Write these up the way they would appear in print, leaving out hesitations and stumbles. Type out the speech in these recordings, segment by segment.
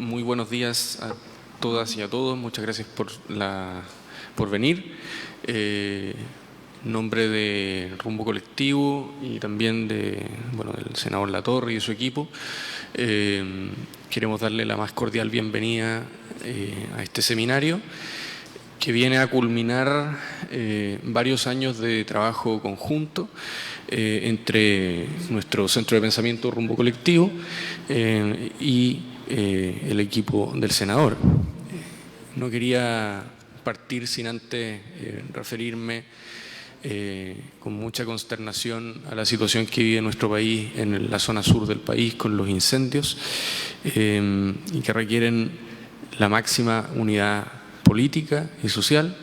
muy buenos días a todas y a todos. Muchas gracias por venir. En nombre de Rumbo Colectivo y también del senador Latorre y de su equipo, queremos darle la más cordial bienvenida a este seminario que viene a culminar varios años de trabajo conjunto entre nuestro centro de pensamiento Rumbo Colectivo y el equipo del senador. No quería partir sin antes referirme con mucha consternación a la situación que vive nuestro país en la zona sur del país con los incendios y que requieren la máxima unidad política y social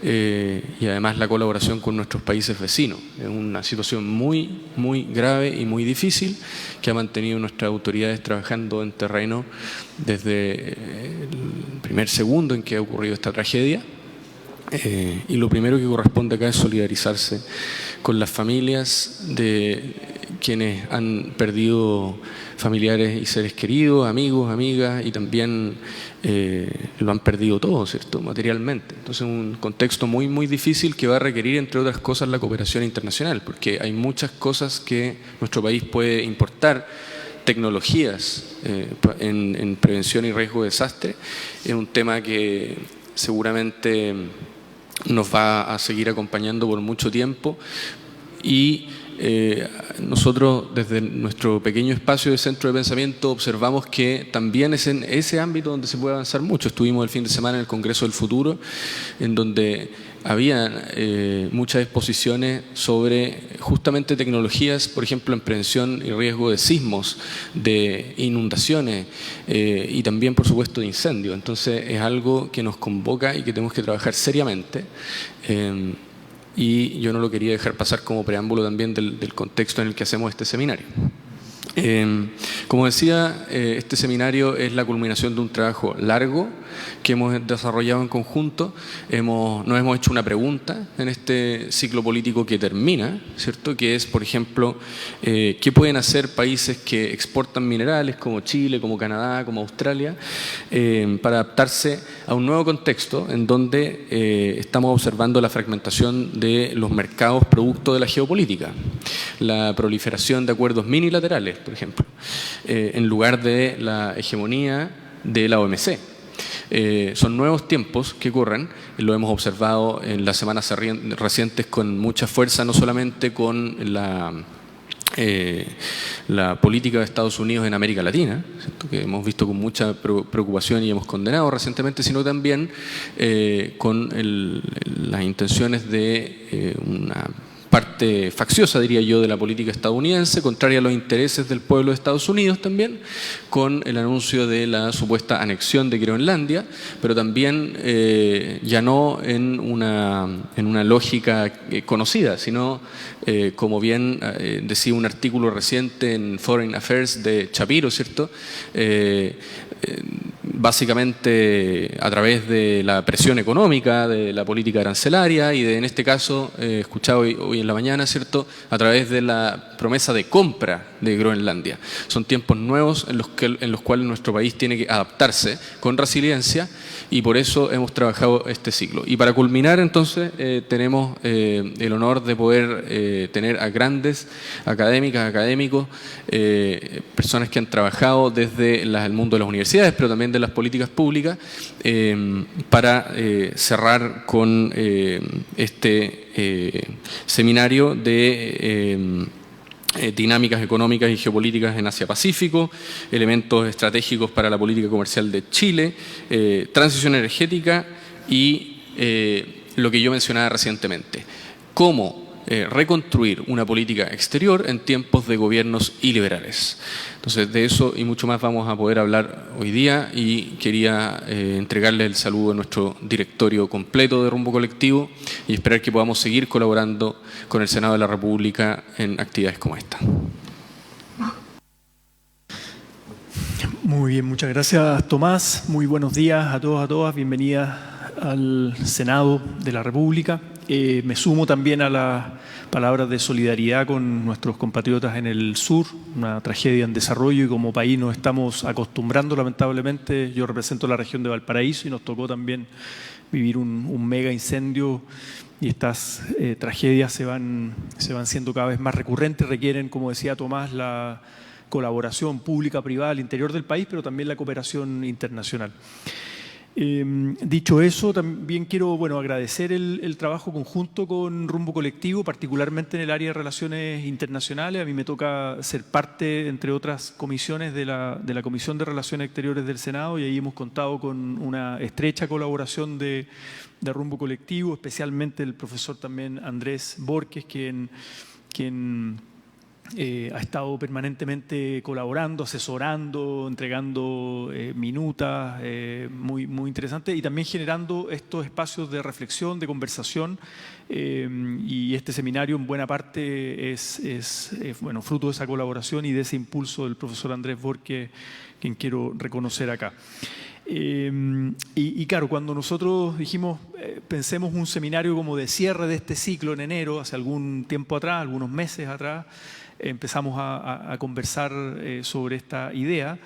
y además la colaboración con nuestros países vecinos. Es una situación muy grave y muy difícil que ha mantenido nuestras autoridades trabajando en terreno desde el primer segundo en que ha ocurrido esta tragedia. Y lo primero que corresponde acá es solidarizarse con las familias de quienes han perdido familiares y seres queridos, amigos, amigas, y también lo han perdido todo, ¿cierto?, materialmente. Entonces, un contexto muy difícil que va a requerir, entre otras cosas, la cooperación internacional, porque hay muchas cosas que nuestro país puede importar, tecnologías en prevención y riesgo de desastre. Es un tema que seguramente nos va a seguir acompañando por mucho tiempo y nosotros desde nuestro pequeño espacio de centro de pensamiento observamos que también es en ese ámbito donde se puede avanzar mucho. Estuvimos el fin de semana en el Congreso del Futuro, en donde había muchas exposiciones sobre justamente tecnologías, por ejemplo, en prevención y riesgo de sismos, de inundaciones y también, por supuesto, de incendios. Entonces es algo que nos convoca y que tenemos que trabajar seriamente. Y yo no lo quería dejar pasar como preámbulo también del contexto en el que hacemos este seminario. Como decía, este seminario es la culminación de un trabajo largo que hemos desarrollado en conjunto. Nos hemos hecho una pregunta en este ciclo político que termina, ¿cierto?, que es, por ejemplo, ¿qué pueden hacer países que exportan minerales como Chile, como Canadá, como Australia, para adaptarse a un nuevo contexto en donde estamos observando la fragmentación de los mercados producto de la geopolítica, la proliferación de acuerdos minilaterales, por ejemplo, en lugar de la hegemonía de la OMC. Son nuevos tiempos que corren, lo hemos observado en las semanas recientes con mucha fuerza, no solamente con la política de Estados Unidos en América Latina, ¿cierto?, que hemos visto con mucha preocupación y hemos condenado recientemente, sino también con las intenciones de una parte facciosa, diría yo, de la política estadounidense, contraria a los intereses del pueblo de Estados Unidos también, con el anuncio de la supuesta anexión de Groenlandia, pero también ya no en una lógica conocida, sino como bien decía un artículo reciente en Foreign Affairs de Shapiro, ¿cierto?, básicamente a través de la presión económica, de la política arancelaria y en este caso, escuchado hoy en la mañana, ¿cierto?, a través de la promesa de compra de Groenlandia. Son tiempos nuevos en los cuales nuestro país tiene que adaptarse con resiliencia y por eso hemos trabajado este ciclo. Y para culminar, entonces, tenemos el honor de poder tener a grandes académicas, académicos, personas que han trabajado desde el mundo de las universidades, pero también de las políticas públicas, para cerrar con este seminario de dinámicas económicas y geopolíticas en Asia-Pacífico, elementos estratégicos para la política comercial de Chile, transición energética y lo que yo mencionaba recientemente, cómo reconstruir una política exterior en tiempos de gobiernos iliberales. Entonces, de eso y mucho más vamos a poder hablar hoy día y quería entregarle el saludo a nuestro directorio completo de Rumbo Colectivo y esperar que podamos seguir colaborando con el Senado de la República en actividades como esta. Muy bien, muchas gracias, Tomás. Muy buenos días a todos, a todas. Bienvenidas al Senado de la República. Me sumo también a las palabras de solidaridad con nuestros compatriotas en el sur, una tragedia en desarrollo, y como país nos estamos acostumbrando lamentablemente. Yo represento la región de Valparaíso y nos tocó también vivir un mega incendio, y estas tragedias se van siendo cada vez más recurrentes, requieren, como decía Tomás, la colaboración pública-privada al interior del país, pero también la cooperación internacional. Dicho eso, también quiero agradecer el trabajo conjunto con Rumbo Colectivo, particularmente en el área de relaciones internacionales. A mí me toca ser parte, entre otras comisiones, de la Comisión de Relaciones Exteriores del Senado, y ahí hemos contado con una estrecha colaboración de Rumbo Colectivo, especialmente el profesor también Andrés Borges, quien ha estado permanentemente colaborando, asesorando, entregando minutas muy interesantes, y también generando estos espacios de reflexión, de conversación, y este seminario en buena parte es fruto de esa colaboración y de ese impulso del profesor Andrés Borges, quien quiero reconocer acá. Y claro, cuando nosotros dijimos, pensemos un seminario como de cierre de este ciclo en enero, hace algún tiempo atrás, algunos meses atrás, empezamos a conversar sobre esta idea.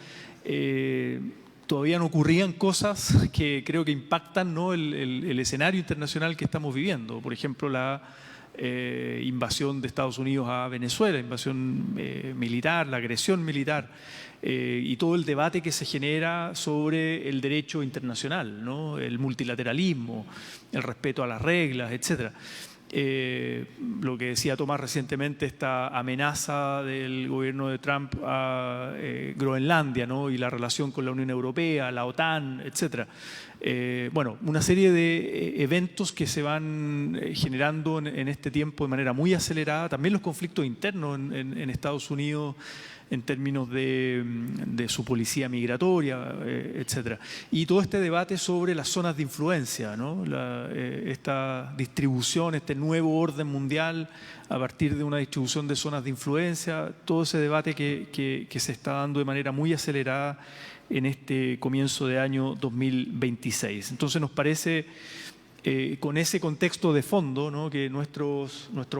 Todavía no ocurrían cosas que creo que impactan, ¿no?, el escenario internacional que estamos viviendo. Por ejemplo, la invasión de Estados Unidos a Venezuela, invasión militar, la agresión militar, y todo el debate que se genera sobre el derecho internacional, ¿no?, el multilateralismo, el respeto a las reglas, etcétera. Lo que decía Tomás recientemente, esta amenaza del gobierno de Trump a Groenlandia, ¿no?, y la relación con la Unión Europea, la OTAN, etc. Una serie de eventos que se van generando en este tiempo de manera muy acelerada. También los conflictos internos en Estados Unidos en términos de su policía migratoria, etc. Y todo este debate sobre las zonas de influencia, ¿no?, esta distribución, este nuevo orden mundial a partir de una distribución de zonas de influencia, todo ese debate que se está dando de manera muy acelerada en este comienzo de año 2026. Entonces nos parece, con ese contexto de fondo, ¿no?, que nuestro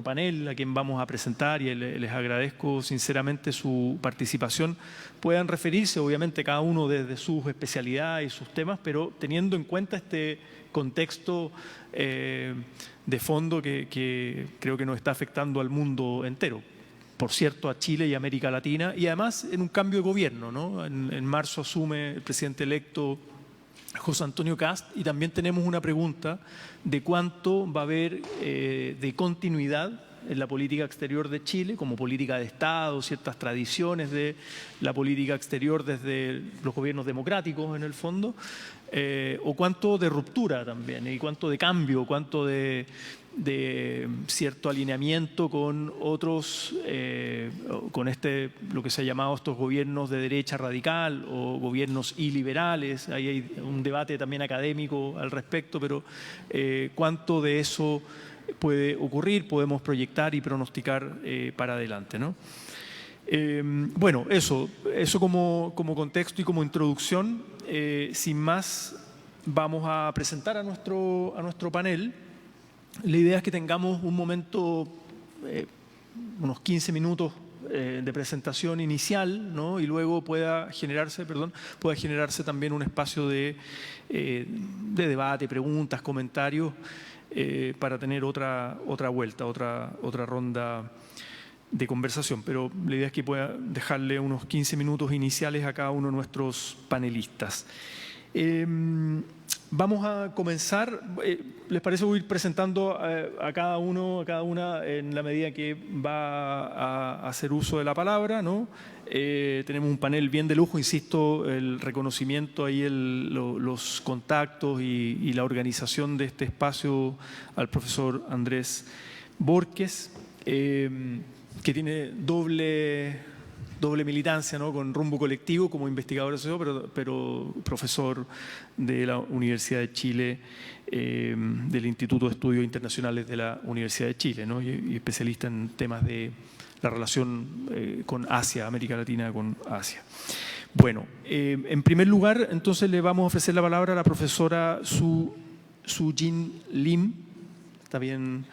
panel, a quien vamos a presentar, y les agradezco sinceramente su participación, puedan referirse obviamente cada uno desde sus especialidades y sus temas, pero teniendo en cuenta este contexto de fondo que creo que nos está afectando al mundo entero. Por cierto, a Chile y América Latina, y además en un cambio de gobierno, ¿no? En marzo asume el presidente electo José Antonio Kast, y también tenemos una pregunta de cuánto va a haber de continuidad en la política exterior de Chile, como política de Estado, ciertas tradiciones de la política exterior desde los gobiernos democráticos en el fondo, o cuánto de ruptura también, y cuánto de cambio, cuánto de cierto alineamiento con otros, con lo que se ha llamado estos gobiernos de derecha radical o gobiernos iliberales. Ahí hay un debate también académico al respecto, pero cuánto de eso puede ocurrir, podemos proyectar y pronosticar para adelante, ¿no? Eso como contexto y como introducción. Sin más, vamos a presentar a nuestro panel. La idea es que tengamos un momento, unos 15 minutos de presentación inicial, ¿no?, y luego pueda generarse también un espacio de debate, preguntas, comentarios, para tener otra vuelta, otra ronda de conversación. Pero la idea es que pueda dejarle unos 15 minutos iniciales a cada uno de nuestros panelistas. Vamos a comenzar. ¿Les parece? Voy a ir presentando a cada uno, a cada una, en la medida que va a hacer uso de la palabra, ¿no? Tenemos un panel bien de lujo, insisto, el reconocimiento ahí, los contactos y la organización de este espacio al profesor Andrés Borges, que tiene doble militancia, ¿no?, con Rumbo Colectivo como investigador asociado, pero profesor de la Universidad de Chile, del Instituto de Estudios Internacionales de la Universidad de Chile, ¿no?, y especialista en temas de la relación con Asia, América Latina con Asia. Bueno, en primer lugar, entonces le vamos a ofrecer la palabra a la profesora Su Jin Lim, está bien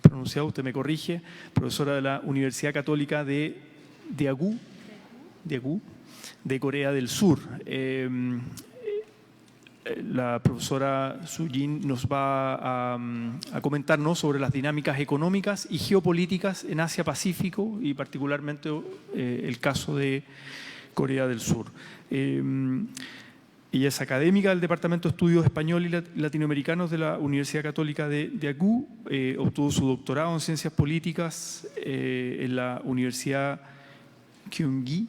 pronunciado, usted me corrige, profesora de la Universidad Católica de Daegu, de Corea del Sur. La profesora Soo-Jin nos va a comentarnos sobre las dinámicas económicas y geopolíticas en Asia-Pacífico y particularmente el caso de Corea del Sur. Ella es académica del Departamento de Estudios Español y Latinoamericanos de la Universidad Católica de Daegu, obtuvo su doctorado en Ciencias Políticas en la Universidad Kyunghee,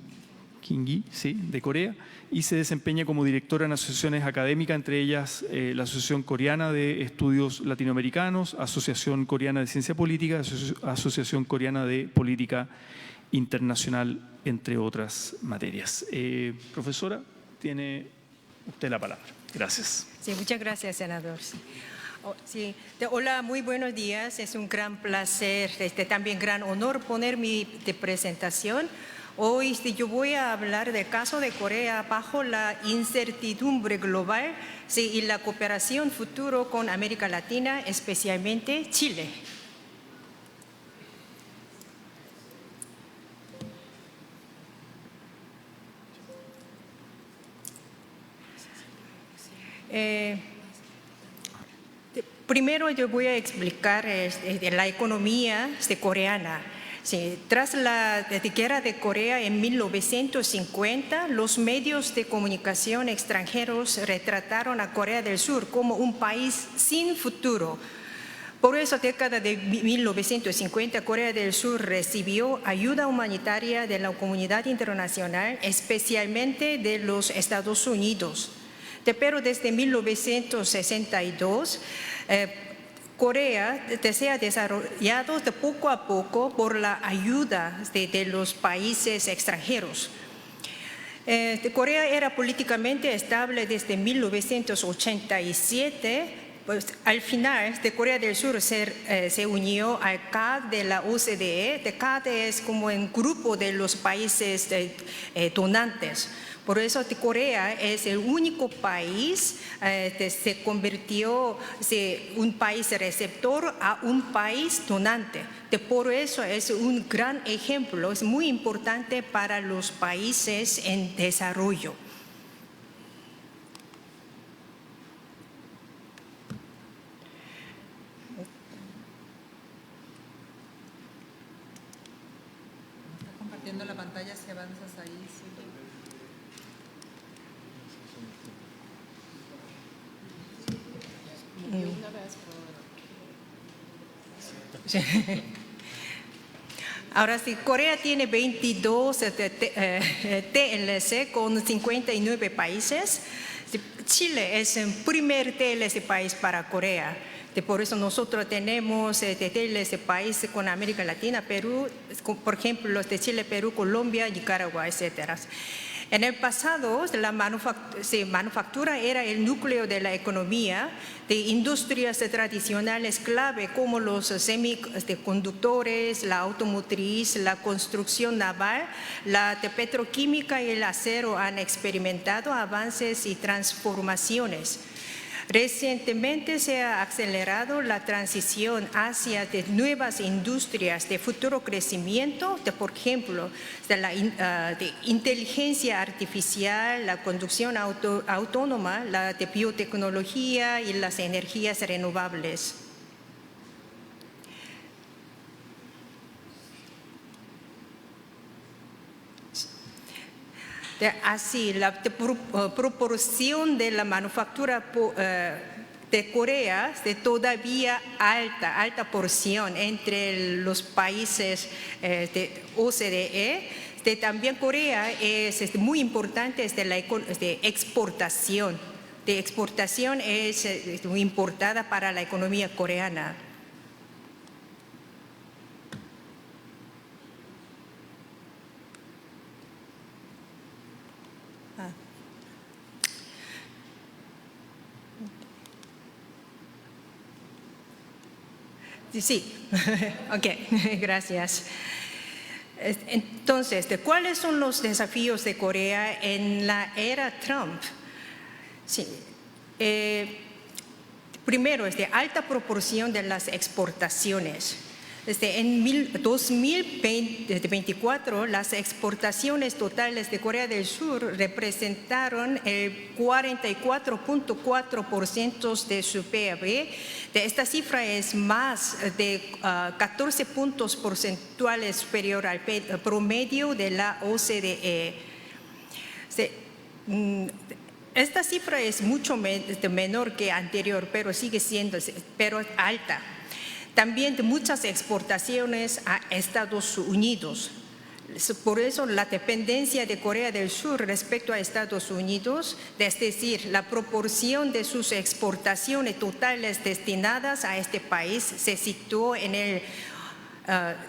sí, de Corea, y se desempeña como directora en asociaciones académicas, entre ellas la Asociación Coreana de Estudios Latinoamericanos, Asociación Coreana de Ciencia Política, Asociación Coreana de Política Internacional, entre otras materias. Profesora, tiene usted la palabra. Gracias. Sí, muchas gracias, senador. Sí. Hola, muy buenos días. Es un gran placer, también gran honor poner mi presentación. Hoy yo voy a hablar del caso de Corea bajo la incertidumbre global, sí, y la cooperación futuro con América Latina, especialmente Chile. Primero yo voy a explicar la economía coreana. Sí, tras la guerra de Corea en 1950, los medios de comunicación extranjeros retrataron a Corea del Sur como un país sin futuro. Por esa década de 1950, Corea del Sur recibió ayuda humanitaria de la comunidad internacional, especialmente de los Estados Unidos. Pero desde 1962, Corea se ha desarrollado de poco a poco por la ayuda de los países extranjeros. Corea era políticamente estable desde 1987, pues al final Corea del Sur se unió al CAD de la OCDE. El CAD es como un grupo de los países donantes. Por eso Corea es el único país que se convirtió de un país receptor a un país donante. Por eso es un gran ejemplo, es muy importante para los países en desarrollo. Estás compartiendo la pantalla, si avanzas ahí. Sí. Ahora sí, Corea tiene 22 TLC con 59 países. Chile es el primer TLC país para Corea. Por eso nosotros tenemos TLC país con América Latina, Perú, por ejemplo, los de Chile, Perú, Colombia, Nicaragua, etc. En el pasado, la manufactura era el núcleo de la economía de industrias tradicionales clave como los semiconductores, la automotriz, la construcción naval, la petroquímica y el acero han experimentado avances y transformaciones. Recientemente se ha acelerado la transición hacia nuevas industrias de futuro crecimiento, por ejemplo, de inteligencia artificial, la conducción autónoma, la de biotecnología y las energías renovables. Así, la proporción de la manufactura de Corea es todavía alta porción entre los países de OCDE. También Corea es muy importante de exportación. De exportación es muy importada para la economía coreana. Sí, ok, gracias. Entonces, ¿cuáles son los desafíos de Corea en la era Trump? Sí. Primero, alta proporción de las exportaciones. En 2024, las exportaciones totales de Corea del Sur representaron el 44.4% de su PIB. Esta cifra es más de 14 puntos porcentuales superior al promedio de la OCDE. Esta cifra es mucho menor que anterior, pero sigue siendo alta. También de muchas exportaciones a Estados Unidos. Por eso la dependencia de Corea del Sur respecto a Estados Unidos, es decir, la proporción de sus exportaciones totales destinadas a este país se situó en el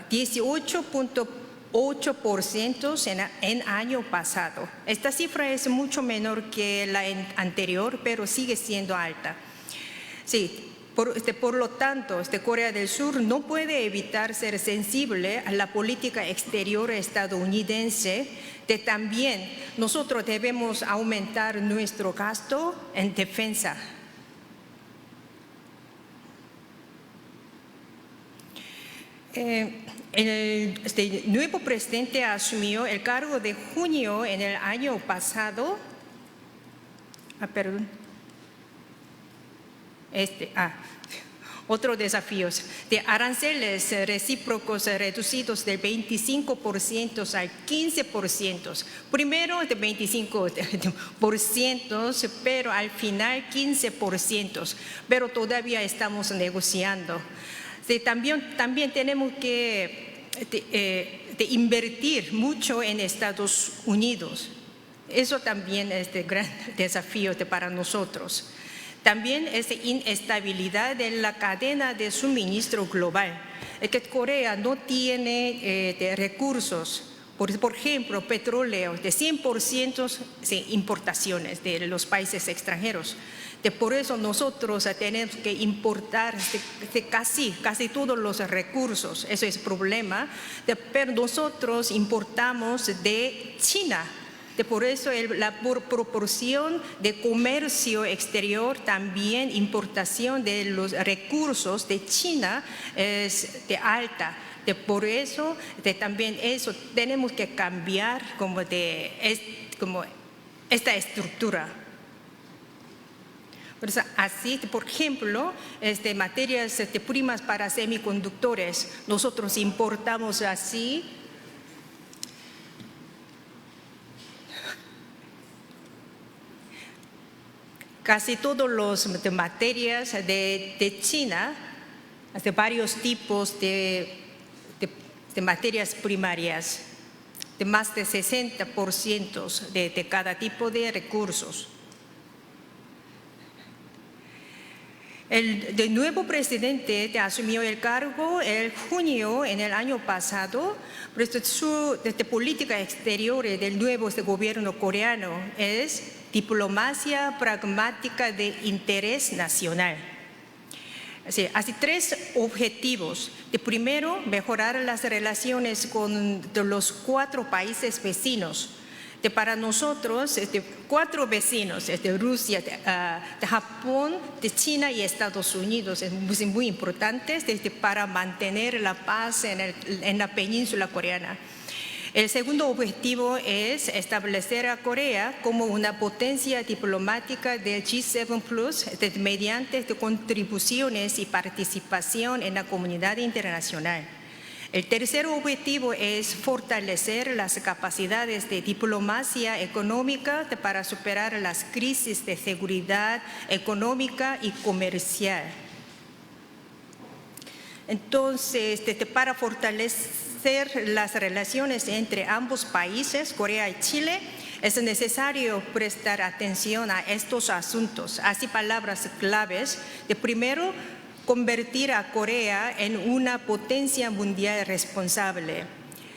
18.8% en año pasado. Esta cifra es mucho menor que la anterior, pero sigue siendo alta. Sí. Por lo tanto, Corea del Sur no puede evitar ser sensible a la política exterior estadounidense. También nosotros debemos aumentar nuestro gasto en defensa. El nuevo presidente asumió el cargo de junio en el año pasado. Otros desafíos de aranceles recíprocos reducidos del 25% al 15%. Primero de 25%, pero al final 15%. Pero todavía estamos negociando. También tenemos que invertir mucho en Estados Unidos. Eso también es un gran desafío para nosotros. También es inestabilidad de la cadena de suministro global. Que Corea no tiene recursos, por ejemplo, petróleo de 100% importaciones de los países extranjeros. Por eso nosotros tenemos que importar casi todos los recursos. Eso es el problema. Pero nosotros importamos de China. Por eso la proporción de comercio exterior, también importación de los recursos de China es alta. Por eso también tenemos que cambiar como esta estructura. Así, por ejemplo, materias primas para semiconductores, nosotros importamos así. Casi todos los materias de China, de varios tipos de materias primarias, de más de 60% de cada tipo de recursos. El nuevo presidente asumió el cargo en junio en el año pasado. Su política exterior del nuevo gobierno coreano es diplomacia pragmática de interés nacional. Así 3 objetivos. Primero, mejorar las relaciones con los 4 países vecinos. Para nosotros, 4 vecinos, Rusia, de Japón, de China y Estados Unidos, es muy importante para mantener la paz en la península coreana. El segundo objetivo es establecer a Corea como una potencia diplomática del G7 Plus mediante contribuciones y participación en la comunidad internacional. El tercer objetivo es fortalecer las capacidades de diplomacia económica para superar las crisis de seguridad económica y comercial. Entonces, para fortalecer las relaciones entre ambos países, Corea y Chile, es necesario prestar atención a estos asuntos. Así, palabras claves. Primero, convertir a Corea en una potencia mundial responsable.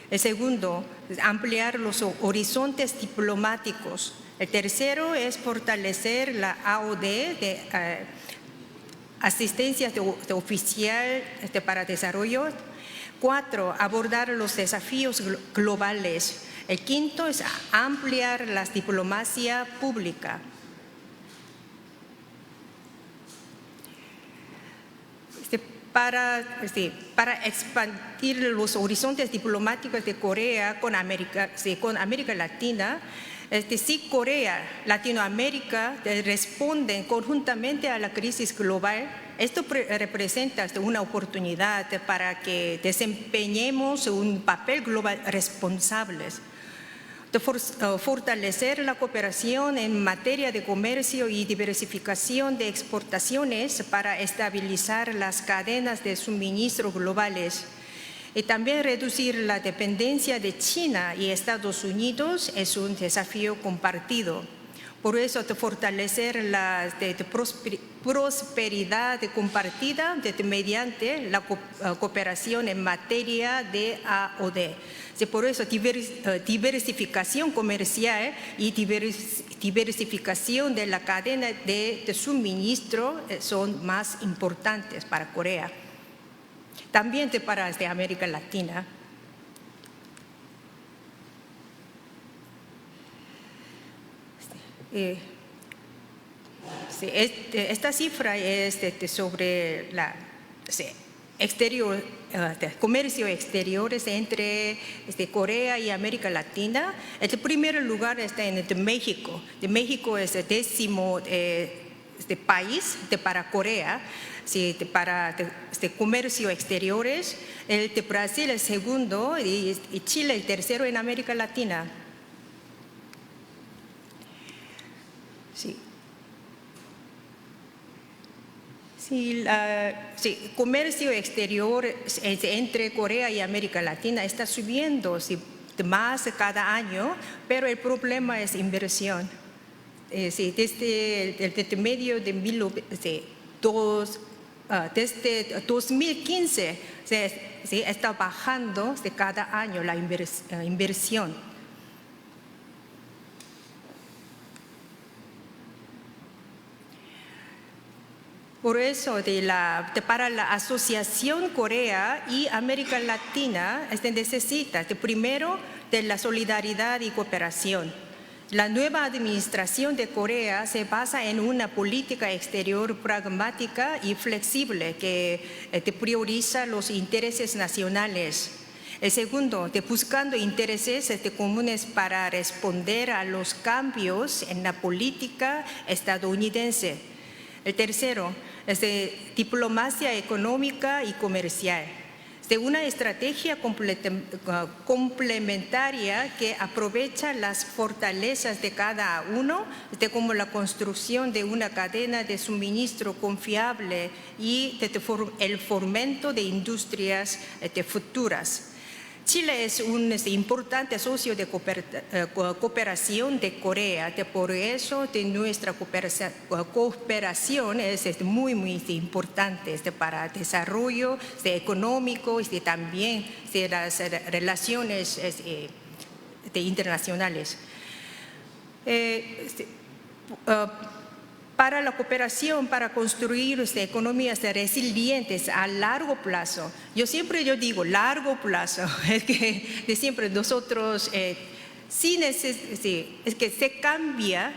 El segundo, ampliar los horizontes diplomáticos. El tercero es fortalecer la AOD de asistencia oficial para desarrollo. 4, abordar los desafíos globales. El quinto es ampliar la diplomacia pública. para expandir los horizontes diplomáticos de Corea con América Latina. Si Corea, Latinoamérica responden conjuntamente a la crisis global, esto representa una oportunidad para que desempeñemos un papel global responsable. De fortalecer la cooperación en materia de comercio y diversificación de exportaciones para estabilizar las cadenas de suministro globales. Y también reducir la dependencia de China y Estados Unidos es un desafío compartido. Por eso, de fortalecer la prosperidad compartida mediante la cooperación en materia de A&D. Por eso, diversificación comercial y diversificación de la cadena de suministro son más importantes para Corea. También para América Latina. Esta cifra es sobre la comercio exterior entre Corea y América Latina. El primer lugar está en México. México es el 10º país para Corea. Para comercio exteriores, el de Brasil el segundo y Chile el tercero en América Latina. Comercio exterior entre Corea y América Latina está subiendo más cada año, pero el problema es inversión. Desde medio de desde 2015 está bajando cada año la inversión. Por eso, para la Asociación Corea y América Latina, necesita primero de la solidaridad y cooperación. La nueva administración de Corea se basa en una política exterior pragmática y flexible que prioriza los intereses nacionales. El segundo, buscando intereses comunes para responder a los cambios en la política estadounidense. El tercero, diplomacia económica y comercial. Una estrategia complementaria que aprovecha las fortalezas de cada uno, como la construcción de una cadena de suministro confiable y el fomento de industrias futuras. Chile es un importante socio de cooperación de Corea, por eso nuestra cooperación es muy, muy importante para el desarrollo económico y también las relaciones internacionales. Para la cooperación, para construir economías resilientes a largo plazo. Yo digo largo plazo, es que siempre nosotros es que se cambia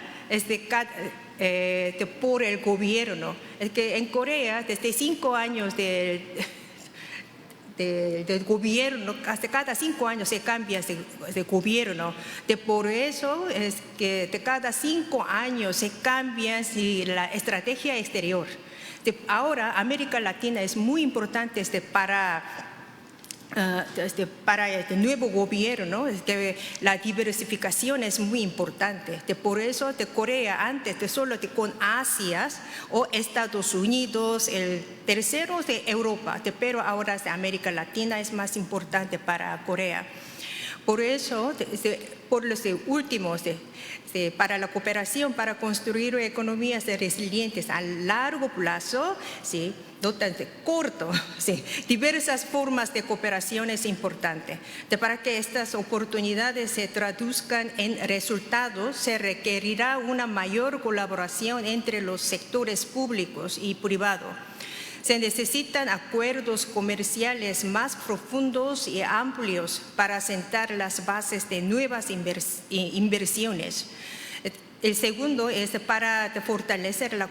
por el gobierno. Es que en Corea, desde 5 años del gobierno, hasta cada 5 años se cambia de gobierno. Por eso es que de cada 5 años se cambia la estrategia exterior. Ahora América Latina es muy importante para el nuevo gobierno. La diversificación es muy importante. Por eso Corea antes solo con Asia o Estados Unidos, el tercero de Europa, pero ahora América Latina es más importante para Corea. Por eso, por los últimos, para la cooperación, para construir economías resilientes a largo plazo, no tan corto, diversas formas de cooperación es importante. Para que estas oportunidades se traduzcan en resultados, se requerirá una mayor colaboración entre los sectores públicos y privados. Se necesitan acuerdos comerciales más profundos y amplios para sentar las bases de nuevas inversiones. El segundo es para fortalecer la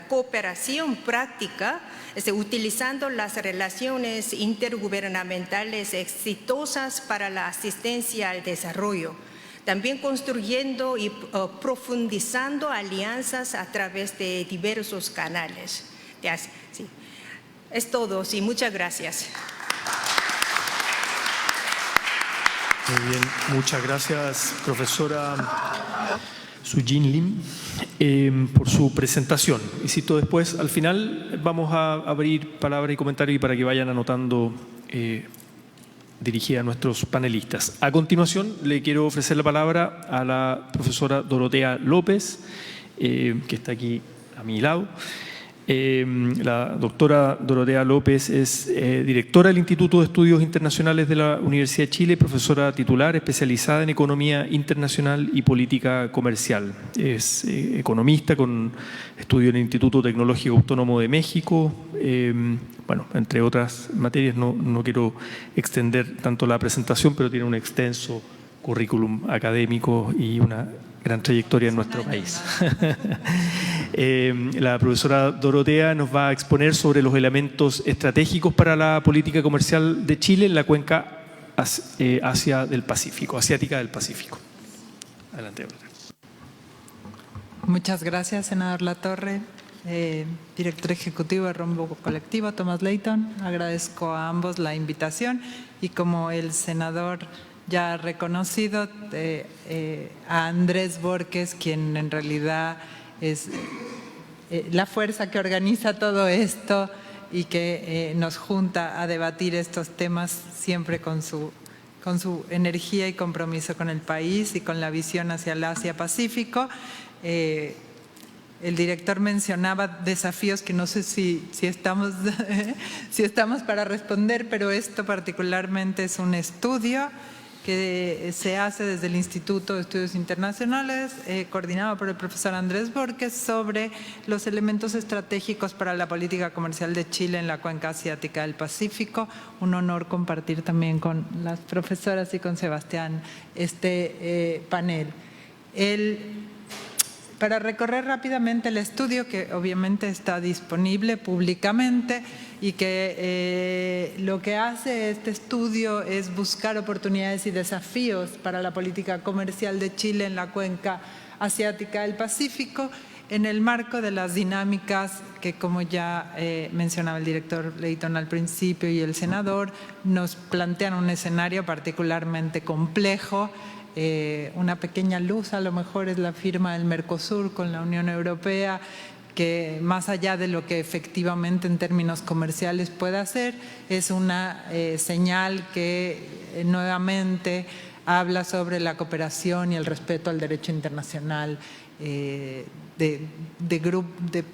cooperación práctica, utilizando las relaciones intergubernamentales exitosas para la asistencia al desarrollo. También construyendo y profundizando alianzas a través de diversos canales. Sí. Es todo, sí, muchas gracias. Muy bien, muchas gracias, profesora Sujin Lim, por su presentación. Y cito después, al final vamos a abrir palabra y comentario y para que vayan anotando dirigida a nuestros panelistas. A continuación le quiero ofrecer la palabra a la profesora Dorotea López, que está aquí a mi lado. La doctora Dorotea López es directora del Instituto de Estudios Internacionales de la Universidad de Chile, profesora titular especializada en Economía Internacional y Política Comercial. Es economista con estudio en el Instituto Tecnológico Autónomo de México. Bueno, entre otras materias, no quiero extender tanto la presentación, pero tiene un extenso currículum académico y una gran trayectoria en nuestro país. La profesora Dorotea nos va a exponer sobre los elementos estratégicos para la política comercial de Chile en la cuenca asiática del Pacífico. Adelante. Muchas gracias, senador Latorre, director ejecutivo de Rombo Colectivo, Thomas Layton. Agradezco a ambos la invitación y como el senador ya reconocido, a Andrés Borges, quien en realidad es la fuerza que organiza todo esto y que nos junta a debatir estos temas siempre con su energía y compromiso con el país y con la visión hacia el Asia-Pacífico. El director mencionaba desafíos que no sé si estamos para responder, pero esto particularmente es un estudio que se hace desde el Instituto de Estudios Internacionales, coordinado por el profesor Andrés Borges, sobre los elementos estratégicos para la política comercial de Chile en la cuenca asiática del Pacífico. Un honor compartir también con las profesoras y con Sebastián este panel. Para recorrer rápidamente el estudio, que obviamente está disponible públicamente y que lo que hace este estudio es buscar oportunidades y desafíos para la política comercial de Chile en la cuenca asiática del Pacífico en el marco de las dinámicas que, como ya mencionaba el director Layton al principio y el senador, nos plantean un escenario particularmente complejo. Una pequeña luz a lo mejor es la firma del Mercosur con la Unión Europea, que más allá de lo que efectivamente en términos comerciales puede hacer, es una señal que nuevamente habla sobre la cooperación y el respeto al derecho internacional de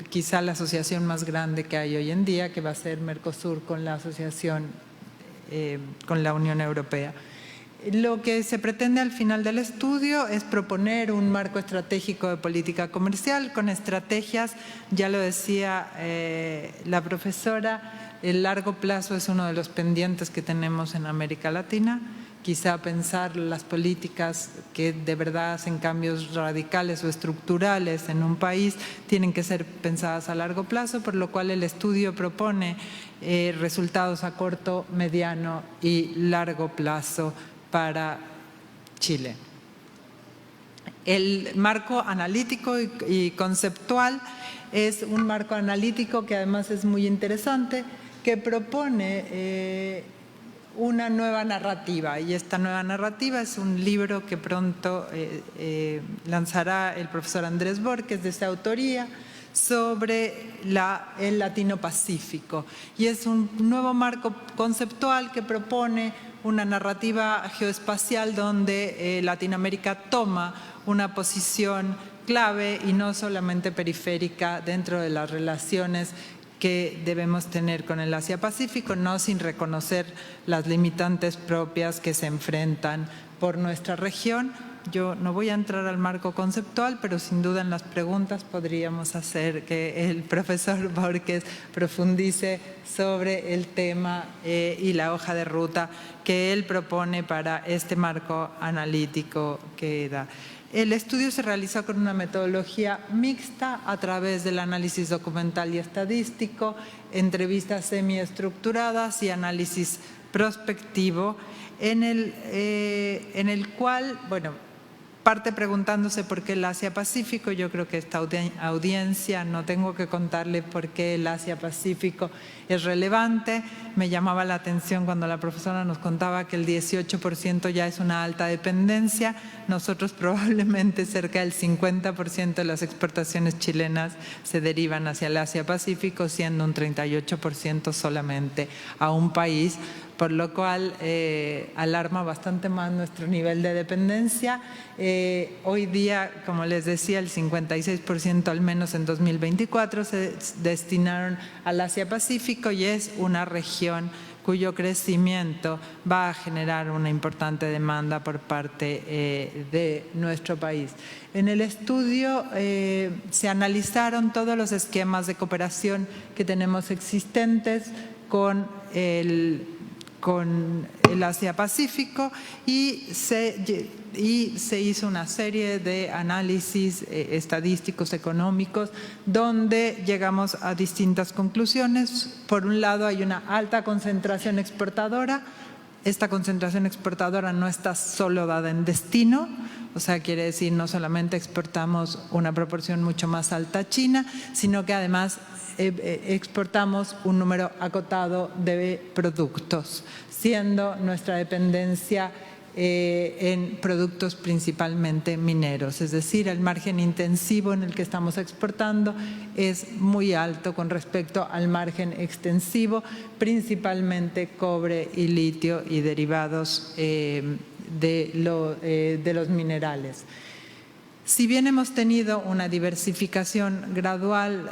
quizá la asociación más grande que hay hoy en día, que va a ser Mercosur con la asociación con la Unión Europea. Lo que se pretende al final del estudio es proponer un marco estratégico de política comercial con estrategias, ya lo decía la profesora, el largo plazo es uno de los pendientes que tenemos en América Latina. Quizá pensar las políticas que de verdad hacen cambios radicales o estructurales en un país tienen que ser pensadas a largo plazo, por lo cual el estudio propone resultados a corto, mediano y largo plazo para Chile. El marco analítico y conceptual es un marco analítico que además es muy interesante, que propone una nueva narrativa, y esta nueva narrativa es un libro que pronto lanzará el profesor Andrés Borges de esa autoría, sobre el Latino-Pacífico, y es un nuevo marco conceptual que propone una narrativa geoespacial donde Latinoamérica toma una posición clave y no solamente periférica dentro de las relaciones que debemos tener con el Asia-Pacífico, no sin reconocer las limitantes propias que se enfrentan por nuestra región. Yo no voy a entrar al marco conceptual, pero sin duda en las preguntas podríamos hacer que el profesor Borges profundice sobre el tema y la hoja de ruta que él propone para este marco analítico que da. El estudio se realizó con una metodología mixta a través del análisis documental y estadístico, entrevistas semiestructuradas y análisis prospectivo, en el cual, bueno, parte preguntándose por qué el Asia-Pacífico. Yo creo que esta audiencia no tengo que contarle por qué el Asia-Pacífico es relevante. Me llamaba la atención cuando la profesora nos contaba que el 18% ya es una alta dependencia. Nosotros probablemente cerca del 50% de las exportaciones chilenas se derivan hacia el Asia-Pacífico, siendo un 38% solamente a un país, por lo cual alarma bastante más nuestro nivel de dependencia. Hoy día, como les decía, el 56% al menos en 2024 se destinaron al Asia-Pacífico y es una región cuyo crecimiento va a generar una importante demanda por parte de nuestro país. En el estudio se analizaron todos los esquemas de cooperación que tenemos existentes con el Asia-Pacífico y se hizo una serie de análisis estadísticos, económicos, donde llegamos a distintas conclusiones. Por un lado, hay una alta concentración exportadora. Esta concentración exportadora no está solo dada en destino, o sea, quiere decir no solamente exportamos una proporción mucho más alta a China, sino que además exportamos un número acotado de productos, siendo nuestra dependencia en productos principalmente mineros. Es decir, el margen intensivo en el que estamos exportando es muy alto con respecto al margen extensivo, principalmente cobre y litio y derivados de los minerales. Si bien hemos tenido una diversificación gradual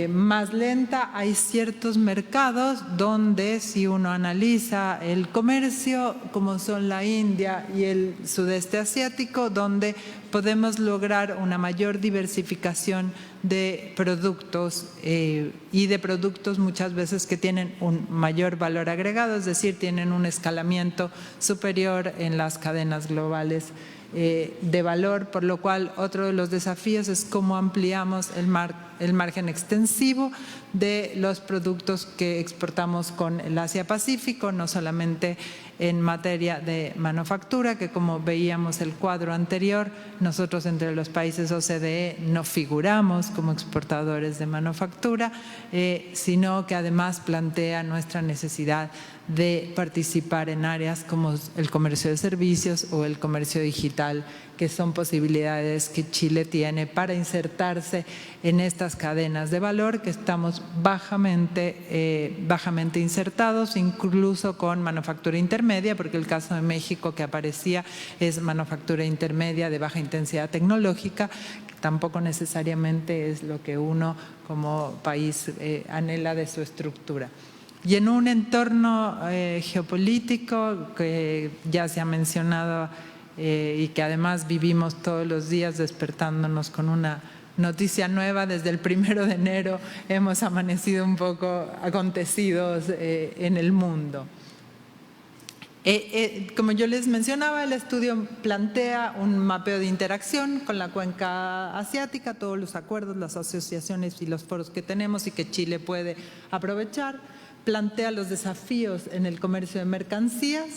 más lenta, hay ciertos mercados donde, si uno analiza el comercio, como son la India y el sudeste asiático, donde podemos lograr una mayor diversificación de productos y de productos muchas veces que tienen un mayor valor agregado, es decir, tienen un escalamiento superior en las cadenas globales de valor, por lo cual otro de los desafíos es cómo ampliamos el margen extensivo de los productos que exportamos con el Asia-Pacífico, no solamente en materia de manufactura, que como veíamos el cuadro anterior, nosotros entre los países OCDE no figuramos como exportadores de manufactura, sino que además plantea nuestra necesidad de participar en áreas como el comercio de servicios o el comercio digital, que son posibilidades que Chile tiene para insertarse en estas cadenas de valor que estamos bajamente insertados, incluso con manufactura intermedia, porque el caso de México que aparecía es manufactura intermedia de baja intensidad tecnológica, que tampoco necesariamente es lo que uno como país anhela de su estructura. Y en un entorno geopolítico que ya se ha mencionado y que además vivimos todos los días despertándonos con una noticia nueva, desde el 1 de enero hemos amanecido un poco acontecidos en el mundo. Como yo les mencionaba, el estudio plantea un mapeo de interacción con la cuenca asiática, todos los acuerdos, las asociaciones y los foros que tenemos y que Chile puede aprovechar. Plantea los desafíos en el comercio de mercancías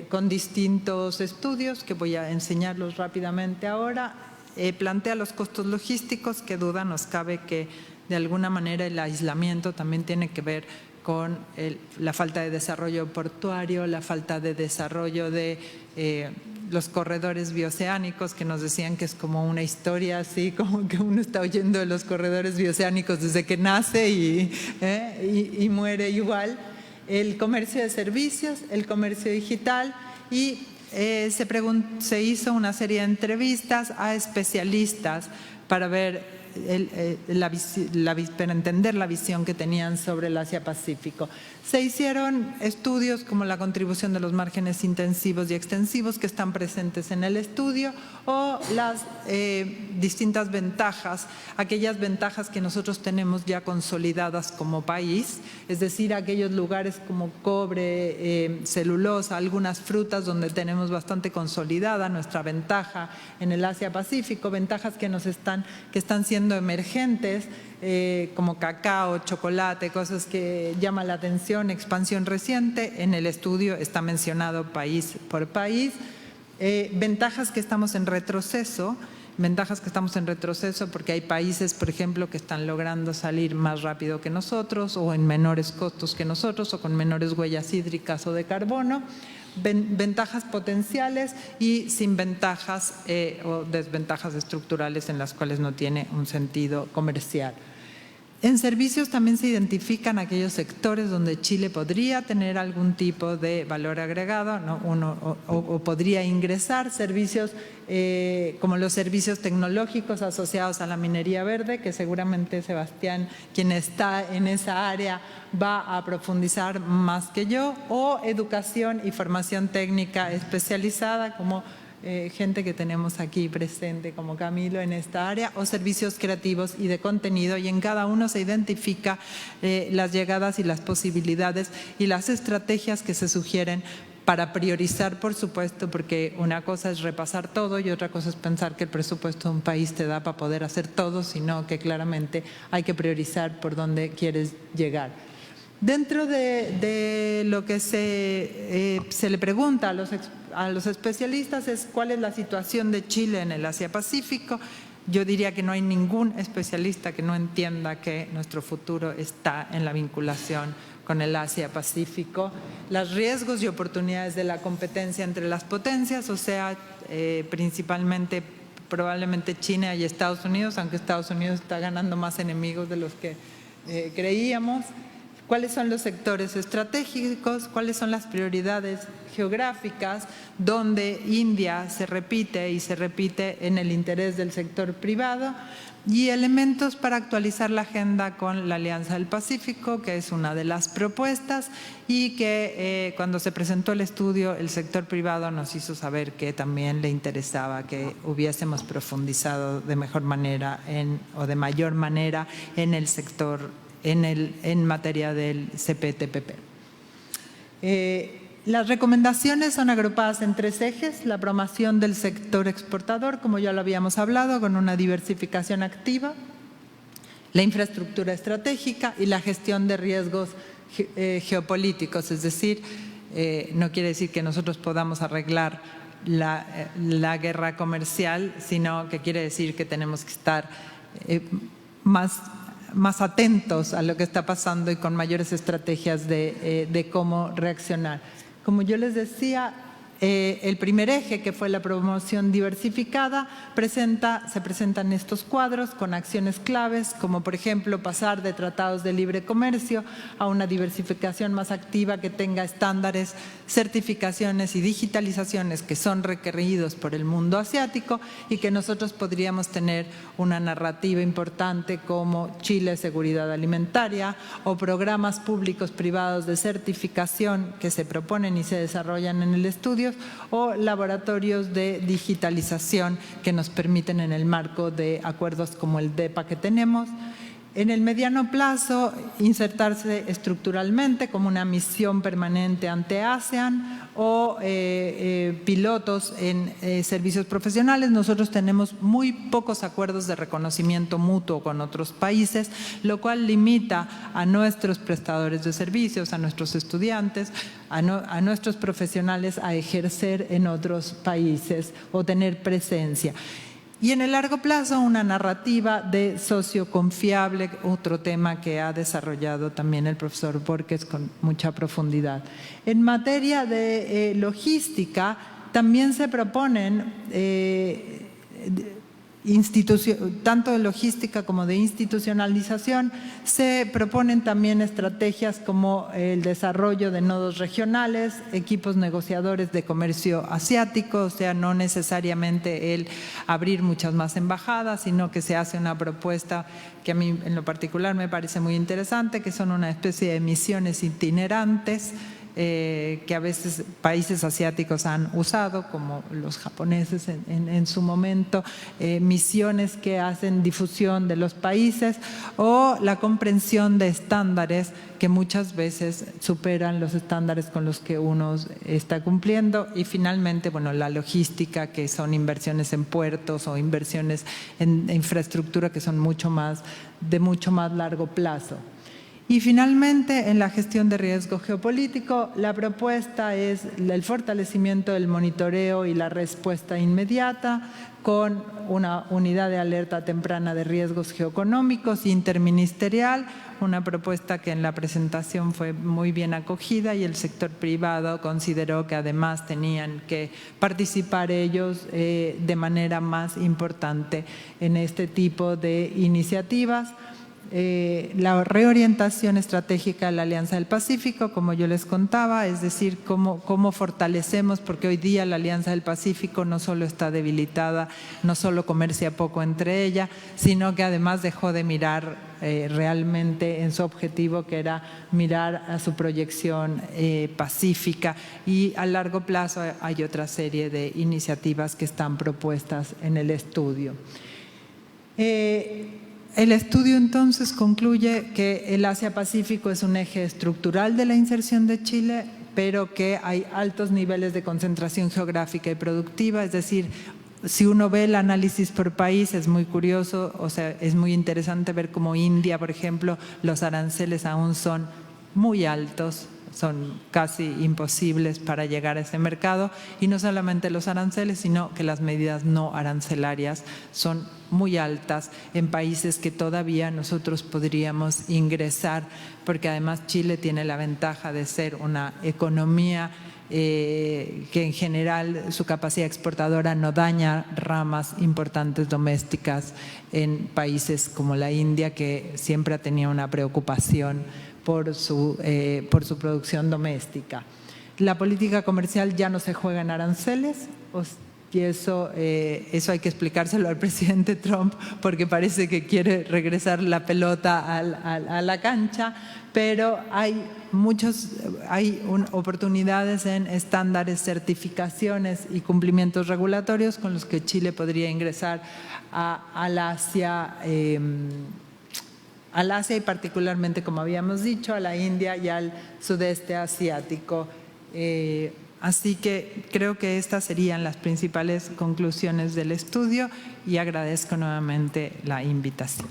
con distintos estudios que voy a enseñarlos rápidamente ahora. Plantea los costos logísticos, que duda nos cabe que de alguna manera el aislamiento también tiene que ver con la falta de desarrollo portuario, la falta de desarrollo de los corredores bioceánicos, que nos decían que es como una historia así, como que uno está oyendo de los corredores bioceánicos desde que nace y muere igual. El comercio de servicios, el comercio digital y se hizo una serie de entrevistas a especialistas para ver para entender la visión que tenían sobre el Asia-Pacífico. Se hicieron estudios como la contribución de los márgenes intensivos y extensivos que están presentes en el estudio, o las distintas ventajas, aquellas ventajas que nosotros tenemos ya consolidadas como país, es decir, aquellos lugares como cobre, celulosa, algunas frutas donde tenemos bastante consolidada nuestra ventaja en el Asia-Pacífico, ventajas que están siendo emergentes, como cacao, chocolate, cosas que llaman la atención, expansión reciente. En el estudio está mencionado país por país. Ventajas que estamos en retroceso, porque hay países, por ejemplo, que están logrando salir más rápido que nosotros, o en menores costos que nosotros, o con menores huellas hídricas o de carbono. Ventajas potenciales y sin ventajas o desventajas estructurales en las cuales no tiene un sentido comercial. En servicios también se identifican aquellos sectores donde Chile podría tener algún tipo de valor agregado, ¿no? o podría ingresar servicios como los servicios tecnológicos asociados a la minería verde, que seguramente Sebastián, quien está en esa área, va a profundizar más que yo, o educación y formación técnica especializada, como gente que tenemos aquí presente como Camilo en esta área, o servicios creativos y de contenido, y en cada uno se identifica las llegadas y las posibilidades y las estrategias que se sugieren para priorizar, por supuesto, porque una cosa es repasar todo y otra cosa es pensar que el presupuesto de un país te da para poder hacer todo, sino que claramente hay que priorizar por dónde quieres llegar. Dentro de lo que se le pregunta a los especialistas es cuál es la situación de Chile en el Asia-Pacífico. Yo diría que no hay ningún especialista que no entienda que nuestro futuro está en la vinculación con el Asia-Pacífico. Los riesgos y oportunidades de la competencia entre las potencias, o sea, principalmente probablemente China y Estados Unidos, aunque Estados Unidos está ganando más enemigos de los que creíamos. ¿Cuáles son los sectores estratégicos? ¿Cuáles son las prioridades geográficas? Donde India se repite en el interés del sector privado, y elementos para actualizar la agenda con la Alianza del Pacífico, que es una de las propuestas, y que cuando se presentó el estudio el sector privado nos hizo saber que también le interesaba que hubiésemos profundizado de mejor manera o de mayor manera en el sector en materia del CPTPP. Las recomendaciones son agrupadas en 3 ejes: la promoción del sector exportador, como ya lo habíamos hablado, con una diversificación activa, la infraestructura estratégica y la gestión de riesgos geopolíticos, es decir, no quiere decir que nosotros podamos arreglar la guerra comercial, sino que quiere decir que tenemos que estar más atentos a lo que está pasando y con mayores estrategias de cómo reaccionar. Como yo les decía, el primer eje, que fue la promoción diversificada, se presentan estos cuadros con acciones claves, como por ejemplo pasar de tratados de libre comercio a una diversificación más activa que tenga estándares, certificaciones y digitalizaciones que son requeridos por el mundo asiático, y que nosotros podríamos tener una narrativa importante como Chile Seguridad Alimentaria, o programas públicos privados de certificación que se proponen y se desarrollan en el estudio, o laboratorios de digitalización que nos permiten, en el marco de acuerdos como el DEPA que tenemos, en el mediano plazo insertarse estructuralmente como una misión permanente ante ASEAN, o pilotos en servicios profesionales. Nosotros tenemos muy pocos acuerdos de reconocimiento mutuo con otros países, lo cual limita a nuestros prestadores de servicios, a nuestros estudiantes, a nuestros profesionales a ejercer en otros países o tener presencia. Y en el largo plazo, una narrativa de socio confiable, otro tema que ha desarrollado también el profesor Borges con mucha profundidad. En materia de logística, también se proponen tanto de logística como de institucionalización. Se proponen también estrategias como el desarrollo de nodos regionales, equipos negociadores de comercio asiático, o sea, no necesariamente el abrir muchas más embajadas, sino que se hace una propuesta que a mí en lo particular me parece muy interesante, que son una especie de misiones itinerantes, que a veces países asiáticos han usado, como los japoneses en su momento, misiones que hacen difusión de los países, o la comprensión de estándares que muchas veces superan los estándares con los que uno está cumpliendo, y finalmente, bueno, la logística, que son inversiones en puertos o inversiones en infraestructura que son de mucho más largo plazo. Y finalmente, en la gestión de riesgo geopolítico, la propuesta es el fortalecimiento del monitoreo y la respuesta inmediata con una unidad de alerta temprana de riesgos geoeconómicos interministerial, una propuesta que en la presentación fue muy bien acogida y el sector privado consideró que además tenían que participar ellos de manera más importante en este tipo de iniciativas. La reorientación estratégica de la Alianza del Pacífico, como yo les contaba, es decir, cómo fortalecemos, porque hoy día la Alianza del Pacífico no solo está debilitada, no solo comercia poco entre ella, sino que además dejó de mirar realmente en su objetivo, que era mirar a su proyección pacífica, y a largo plazo hay otra serie de iniciativas que están propuestas en el estudio. El estudio entonces concluye que el Asia-Pacífico es un eje estructural de la inserción de Chile, pero que hay altos niveles de concentración geográfica y productiva, es decir, si uno ve el análisis por país es muy curioso, o sea, es muy interesante ver cómo India, por ejemplo, los aranceles aún son muy altos, son casi imposibles para llegar a ese mercado, y no solamente los aranceles, sino que las medidas no arancelarias son muy altas en países que todavía nosotros podríamos ingresar, porque además Chile tiene la ventaja de ser una economía que en general su capacidad exportadora no daña ramas importantes domésticas en países como la India, que siempre ha tenido una preocupación por su producción doméstica. La política comercial ya no se juega en aranceles, y eso hay que explicárselo al presidente Trump, porque parece que quiere regresar la pelota a la cancha, pero hay oportunidades en estándares, certificaciones y cumplimientos regulatorios con los que Chile podría ingresar al Asia y particularmente, como habíamos dicho, a la India y al sudeste asiático. Así que creo que estas serían las principales conclusiones del estudio, y agradezco nuevamente la invitación.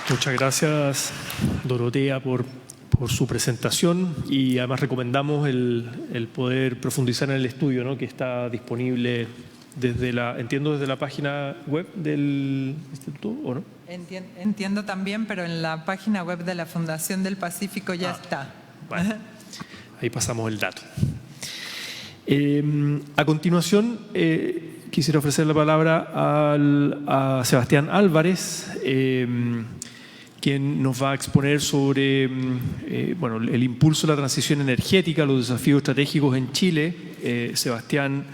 Muchas gracias, Dorotea, por su presentación, y además recomendamos el poder profundizar en el estudio, ¿no?, que está disponible desde la página web del Instituto, ¿o no? Entiendo también, pero en la página web de la Fundación del Pacífico ya está. Bueno, ahí pasamos el dato. A continuación, quisiera ofrecer la palabra a Sebastián Álvarez, quien nos va a exponer sobre el impulso de la transición energética, los desafíos estratégicos en Chile. Sebastián,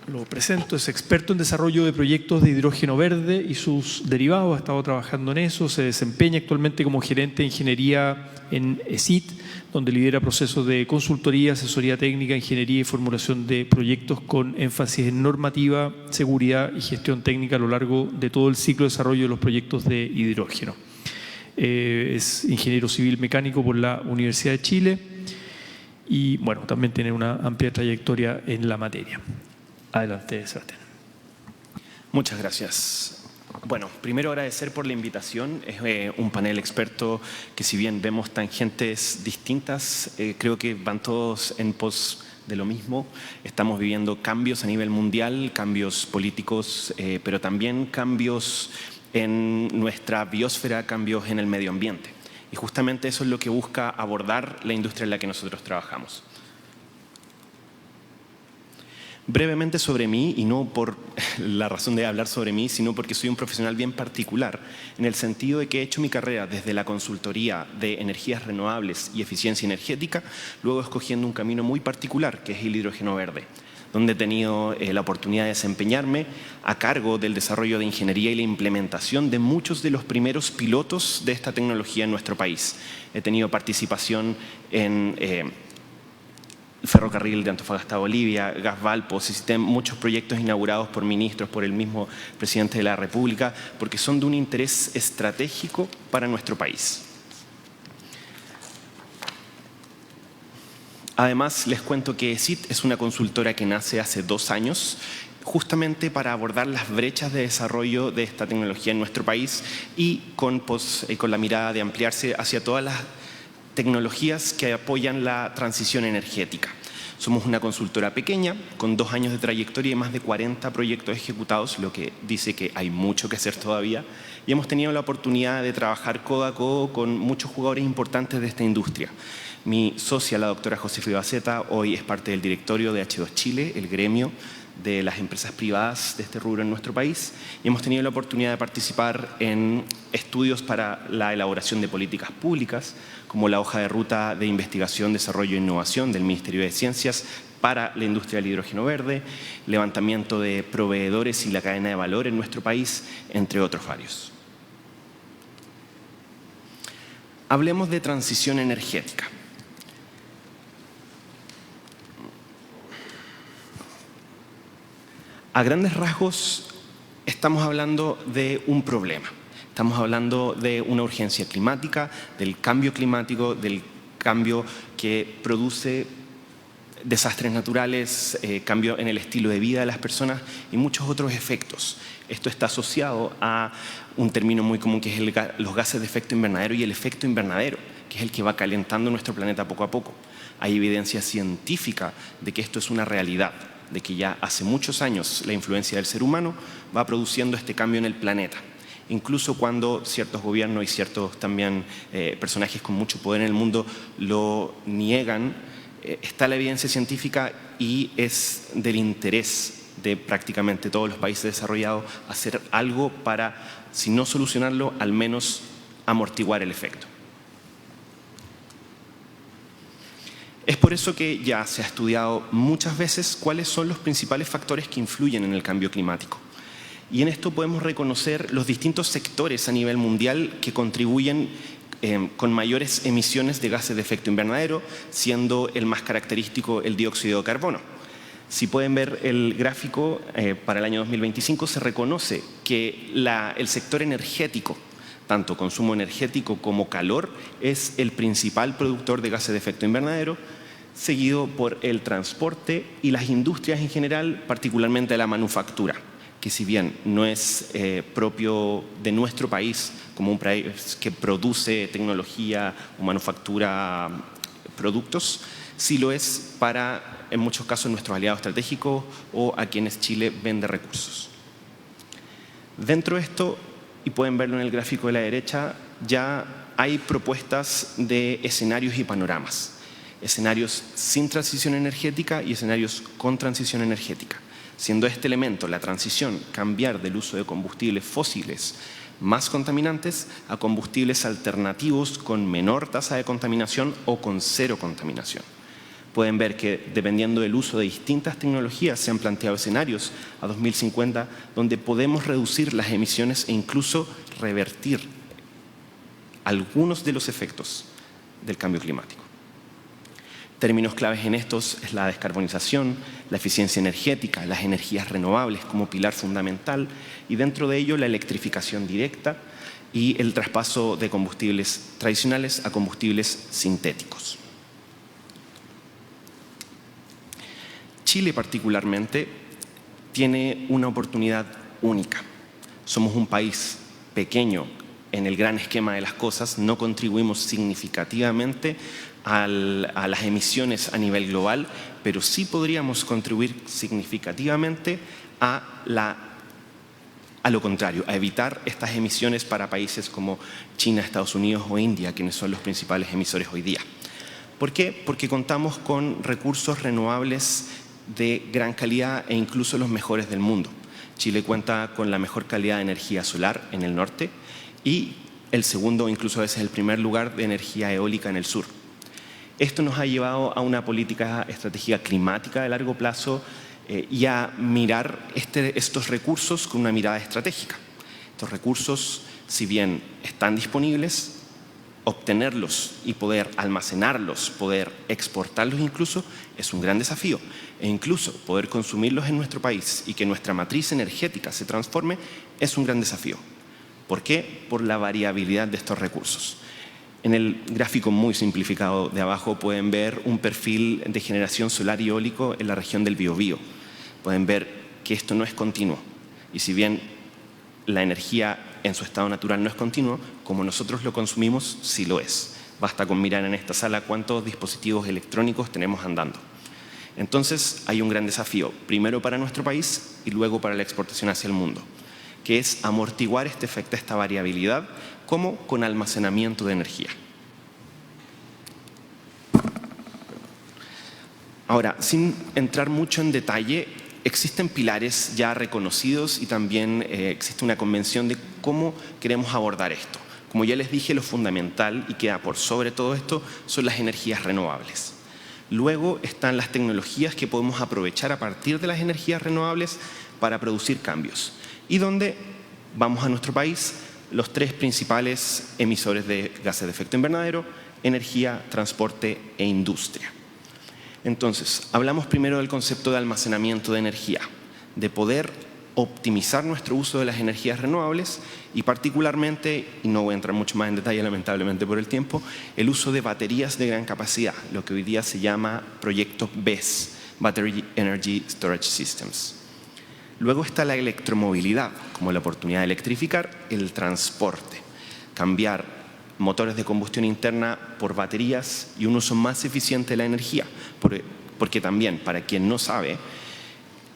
lo presento, es experto en desarrollo de proyectos de hidrógeno verde y sus derivados, ha estado trabajando en eso, se desempeña actualmente como gerente de ingeniería en ESIT, donde lidera procesos de consultoría, asesoría técnica, ingeniería y formulación de proyectos con énfasis en normativa, seguridad y gestión técnica a lo largo de todo el ciclo de desarrollo de los proyectos de hidrógeno. Es ingeniero civil mecánico por la Universidad de Chile y también tiene una amplia trayectoria en la materia. Adelante, Sebastián. Muchas gracias. Bueno, primero agradecer por la invitación. Es un panel experto que, si bien vemos tangentes distintas, creo que van todos en pos de lo mismo. Estamos viviendo cambios a nivel mundial, cambios políticos, pero también cambios en nuestra biosfera, cambios en el medio ambiente. Y justamente eso es lo que busca abordar la industria en la que nosotros trabajamos. Brevemente sobre mí, y no por la razón de hablar sobre mí, sino porque soy un profesional bien particular, en el sentido de que he hecho mi carrera desde la consultoría de energías renovables y eficiencia energética, luego escogiendo un camino muy particular, que es el hidrógeno verde, donde he tenido la oportunidad de desempeñarme a cargo del desarrollo de ingeniería y la implementación de muchos de los primeros pilotos de esta tecnología en nuestro país. He tenido participación en el ferrocarril de Antofagasta a Bolivia, Gas Valpo, Sistem, muchos proyectos inaugurados por ministros, por el mismo presidente de la República, porque son de un interés estratégico para nuestro país. Además, les cuento que ESIT es una consultora que nace hace 2 años, justamente para abordar las brechas de desarrollo de esta tecnología en nuestro país y con la mirada de ampliarse hacia todas las tecnologías que apoyan la transición energética. Somos una consultora pequeña, con 2 años de trayectoria y más de 40 proyectos ejecutados, lo que dice que hay mucho que hacer todavía. Y hemos tenido la oportunidad de trabajar codo a codo con muchos jugadores importantes de esta industria. Mi socia, la doctora Josefa Ibaceta, hoy es parte del directorio de H2 Chile, el gremio de las empresas privadas de este rubro en nuestro país, y hemos tenido la oportunidad de participar en estudios para la elaboración de políticas públicas, como la hoja de ruta de investigación, desarrollo e innovación del Ministerio de Ciencias para la industria del hidrógeno verde, levantamiento de proveedores y la cadena de valor en nuestro país, entre otros varios. Hablemos de transición energética. A grandes rasgos, estamos hablando de un problema. Estamos hablando de una urgencia climática, del cambio climático, del cambio que produce desastres naturales, cambio en el estilo de vida de las personas y muchos otros efectos. Esto está asociado a un término muy común que es los gases de efecto invernadero y el efecto invernadero, que es el que va calentando nuestro planeta poco a poco. Hay evidencia científica de que esto es una realidad, de que ya hace muchos años la influencia del ser humano va produciendo este cambio en el planeta. Incluso cuando ciertos gobiernos y ciertos también personajes con mucho poder en el mundo lo niegan, está la evidencia científica y es del interés de prácticamente todos los países desarrollados hacer algo para, si no solucionarlo, al menos amortiguar el efecto. Es por eso que ya se ha estudiado muchas veces cuáles son los principales factores que influyen en el cambio climático. Y en esto podemos reconocer los distintos sectores a nivel mundial que contribuyen con mayores emisiones de gases de efecto invernadero, siendo el más característico el dióxido de carbono. Si pueden ver el gráfico, para el año 2025 se reconoce que el sector energético, tanto consumo energético como calor, es el principal productor de gases de efecto invernadero, seguido por el transporte y las industrias en general, particularmente la manufactura, que si bien no es propio de nuestro país, como un país que produce tecnología o manufactura productos, sí lo es para, en muchos casos, nuestros aliados estratégicos o a quienes Chile vende recursos. Dentro de esto, y pueden verlo en el gráfico de la derecha, ya hay propuestas de escenarios y panoramas. Escenarios sin transición energética y escenarios con transición energética. Siendo este elemento, la transición, cambiar del uso de combustibles fósiles más contaminantes a combustibles alternativos con menor tasa de contaminación o con cero contaminación. Pueden ver que dependiendo del uso de distintas tecnologías se han planteado escenarios a 2050 donde podemos reducir las emisiones e incluso revertir algunos de los efectos del cambio climático. Términos claves en estos es la descarbonización, la eficiencia energética, las energías renovables como pilar fundamental y dentro de ello la electrificación directa y el traspaso de combustibles tradicionales a combustibles sintéticos. Chile particularmente tiene una oportunidad única. Somos un país pequeño en el gran esquema de las cosas, no contribuimos significativamente a las emisiones a nivel global, pero sí podríamos contribuir significativamente a lo contrario, a evitar estas emisiones para países como China, Estados Unidos o India, quienes son los principales emisores hoy día. ¿Por qué? Porque contamos con recursos renovables de gran calidad e incluso los mejores del mundo. Chile cuenta con la mejor calidad de energía solar en el norte y el segundo, incluso a veces el primer lugar de energía eólica en el sur. Esto nos ha llevado a una política estratégica climática de largo plazo y a mirar estos recursos con una mirada estratégica. Estos recursos, si bien están disponibles, obtenerlos y poder almacenarlos, poder exportarlos incluso, es un gran desafío. E incluso poder consumirlos en nuestro país y que nuestra matriz energética se transforme es un gran desafío. ¿Por qué? Por la variabilidad de estos recursos. En el gráfico muy simplificado de abajo pueden ver un perfil de generación solar y eólico en la región del Biobío. Pueden ver que esto no es continuo. Y si bien la energía en su estado natural no es continuo, como nosotros lo consumimos, sí lo es. Basta con mirar en esta sala cuántos dispositivos electrónicos tenemos andando. Entonces hay un gran desafío, primero para nuestro país y luego para la exportación hacia el mundo, que es amortiguar este efecto, esta variabilidad, como con almacenamiento de energía. Ahora, sin entrar mucho en detalle, existen pilares ya reconocidos y también existe una convención de cómo queremos abordar esto. Como ya les dije, lo fundamental y queda por sobre todo esto son las energías renovables. Luego están las tecnologías que podemos aprovechar a partir de las energías renovables para producir cambios. Y donde vamos a nuestro país, los tres principales emisores de gases de efecto invernadero: energía, transporte e industria. Entonces, hablamos primero del concepto de almacenamiento de energía, de poder optimizar nuestro uso de las energías renovables y particularmente, y no voy a entrar mucho más en detalle lamentablemente por el tiempo, el uso de baterías de gran capacidad, lo que hoy día se llama proyecto BESS, Battery Energy Storage Systems. Luego está la electromovilidad, como la oportunidad de electrificar el transporte, cambiar motores de combustión interna por baterías y un uso más eficiente de la energía, porque también, para quien no sabe,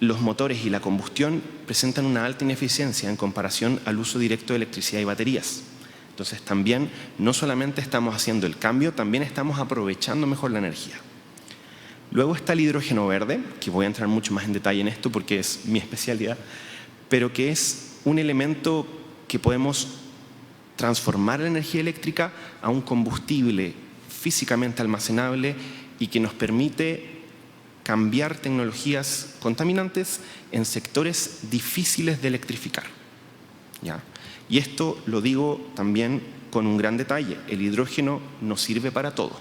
los motores y la combustión presentan una alta ineficiencia en comparación al uso directo de electricidad y baterías. Entonces también no solamente estamos haciendo el cambio, también estamos aprovechando mejor la energía. Luego está el hidrógeno verde, que voy a entrar mucho más en detalle en esto porque es mi especialidad, pero que es un elemento que podemos transformar la energía eléctrica a un combustible físicamente almacenable y que nos permite cambiar tecnologías contaminantes en sectores difíciles de electrificar. ¿Ya? Y esto lo digo también con un gran detalle: el hidrógeno no sirve para todo.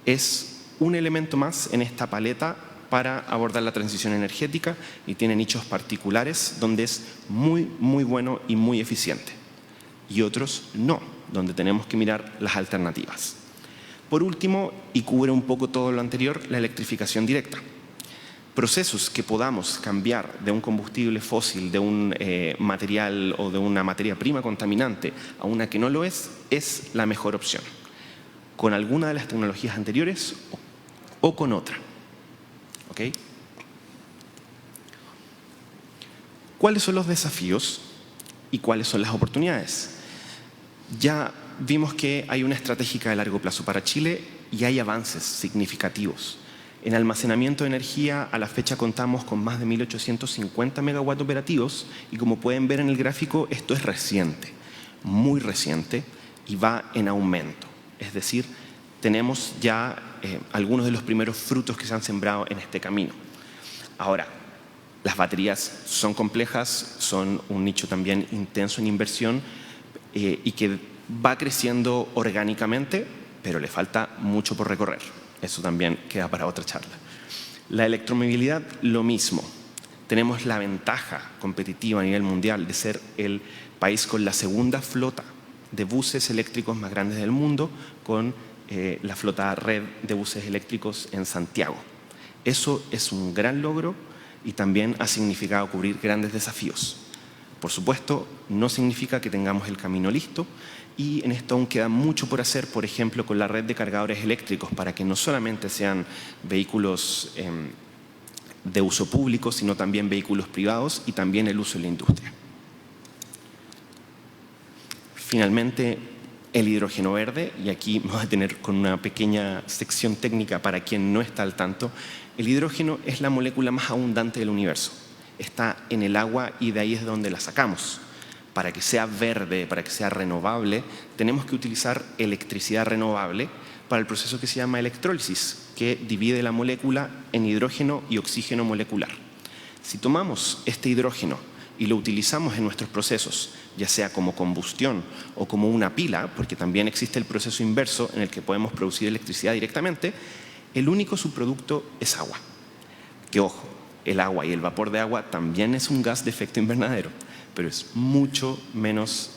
Es un elemento más en esta paleta para abordar la transición energética y tiene nichos particulares donde es muy, muy bueno y muy eficiente. Y otros no, donde tenemos que mirar las alternativas. Por último, y cubre un poco todo lo anterior, la electrificación directa. Procesos que podamos cambiar de un combustible fósil, de un material o de una materia prima contaminante a una que no lo es la mejor opción, con alguna de las tecnologías anteriores o con otra. ¿Okay? ¿Cuáles son los desafíos y cuáles son las oportunidades? Ya vimos que hay una estrategia de largo plazo para Chile y hay avances significativos. En almacenamiento de energía, a la fecha contamos con más de 1.850 megawatts operativos y como pueden ver en el gráfico, esto es reciente, muy reciente y va en aumento. Es decir, tenemos ya algunos de los primeros frutos que se han sembrado en este camino. Ahora, las baterías son complejas, son un nicho también intenso en inversión y que va creciendo orgánicamente, pero le falta mucho por recorrer. Eso también queda para otra charla. La electromovilidad, lo mismo. Tenemos la ventaja competitiva a nivel mundial de ser el país con la segunda flota de buses eléctricos más grandes del mundo, con la flota red de buses eléctricos en Santiago. Eso es un gran logro y también ha significado cubrir grandes desafíos. Por supuesto, no significa que tengamos el camino listo y en esto aún queda mucho por hacer, por ejemplo, con la red de cargadores eléctricos, para que no solamente sean vehículos de uso público, sino también vehículos privados y también el uso en la industria. Finalmente, el hidrógeno verde, y aquí me voy a detener con una pequeña sección técnica para quien no está al tanto. El hidrógeno es la molécula más abundante del universo. Está en el agua y de ahí es donde la sacamos. Para que sea verde, para que sea renovable, tenemos que utilizar electricidad renovable para el proceso que se llama electrólisis, que divide la molécula en hidrógeno y oxígeno molecular. Si tomamos este hidrógeno y lo utilizamos en nuestros procesos, ya sea como combustión o como una pila, porque también existe el proceso inverso en el que podemos producir electricidad directamente, el único subproducto es agua. Que ojo, el agua y el vapor de agua también es un gas de efecto invernadero, pero es mucho menos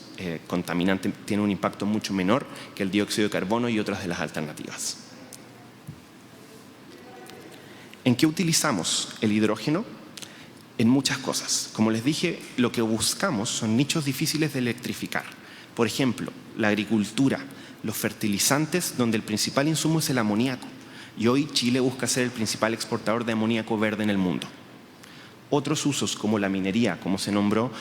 contaminante, tiene un impacto mucho menor que el dióxido de carbono y otras de las alternativas. ¿En qué utilizamos el hidrógeno? En muchas cosas. Como les dije, lo que buscamos son nichos difíciles de electrificar. Por ejemplo, la agricultura, los fertilizantes, donde el principal insumo es el amoníaco. Y hoy Chile busca ser el principal exportador de amoníaco verde en el mundo. Otros usos, como la minería, como se nombró,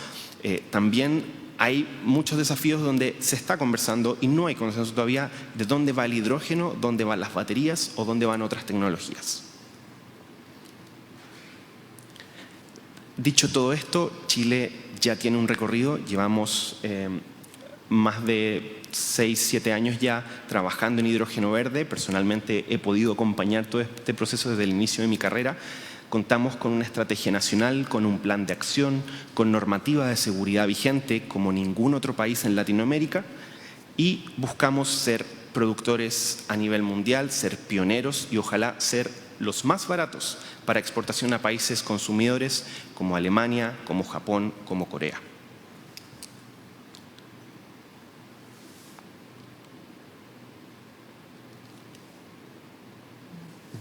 también hay muchos desafíos donde se está conversando y no hay consenso todavía de dónde va el hidrógeno, dónde van las baterías o dónde van otras tecnologías. Dicho todo esto, Chile ya tiene un recorrido, llevamos más de 6-7 años ya trabajando en hidrógeno verde. Personalmente he podido acompañar todo este proceso desde el inicio de mi carrera. Contamos con una estrategia nacional, con un plan de acción, con normativa de seguridad vigente como ningún otro país en Latinoamérica, y buscamos ser productores a nivel mundial, ser pioneros y ojalá ser los más baratos para exportación a países consumidores como Alemania, como Japón, como Corea.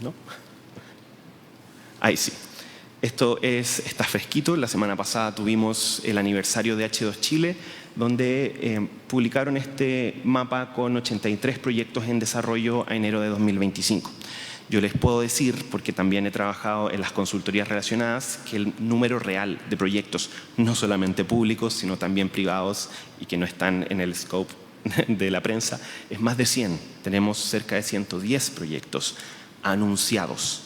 ¿No? Ahí sí. Esto está fresquito. La semana pasada tuvimos el aniversario de H2 Chile, donde publicaron este mapa con 83 proyectos en desarrollo a enero de 2025. Yo les puedo decir, porque también he trabajado en las consultorías relacionadas, que el número real de proyectos, no solamente públicos, sino también privados y que no están en el scope de la prensa, es más de 100. Tenemos cerca de 110 proyectos anunciados.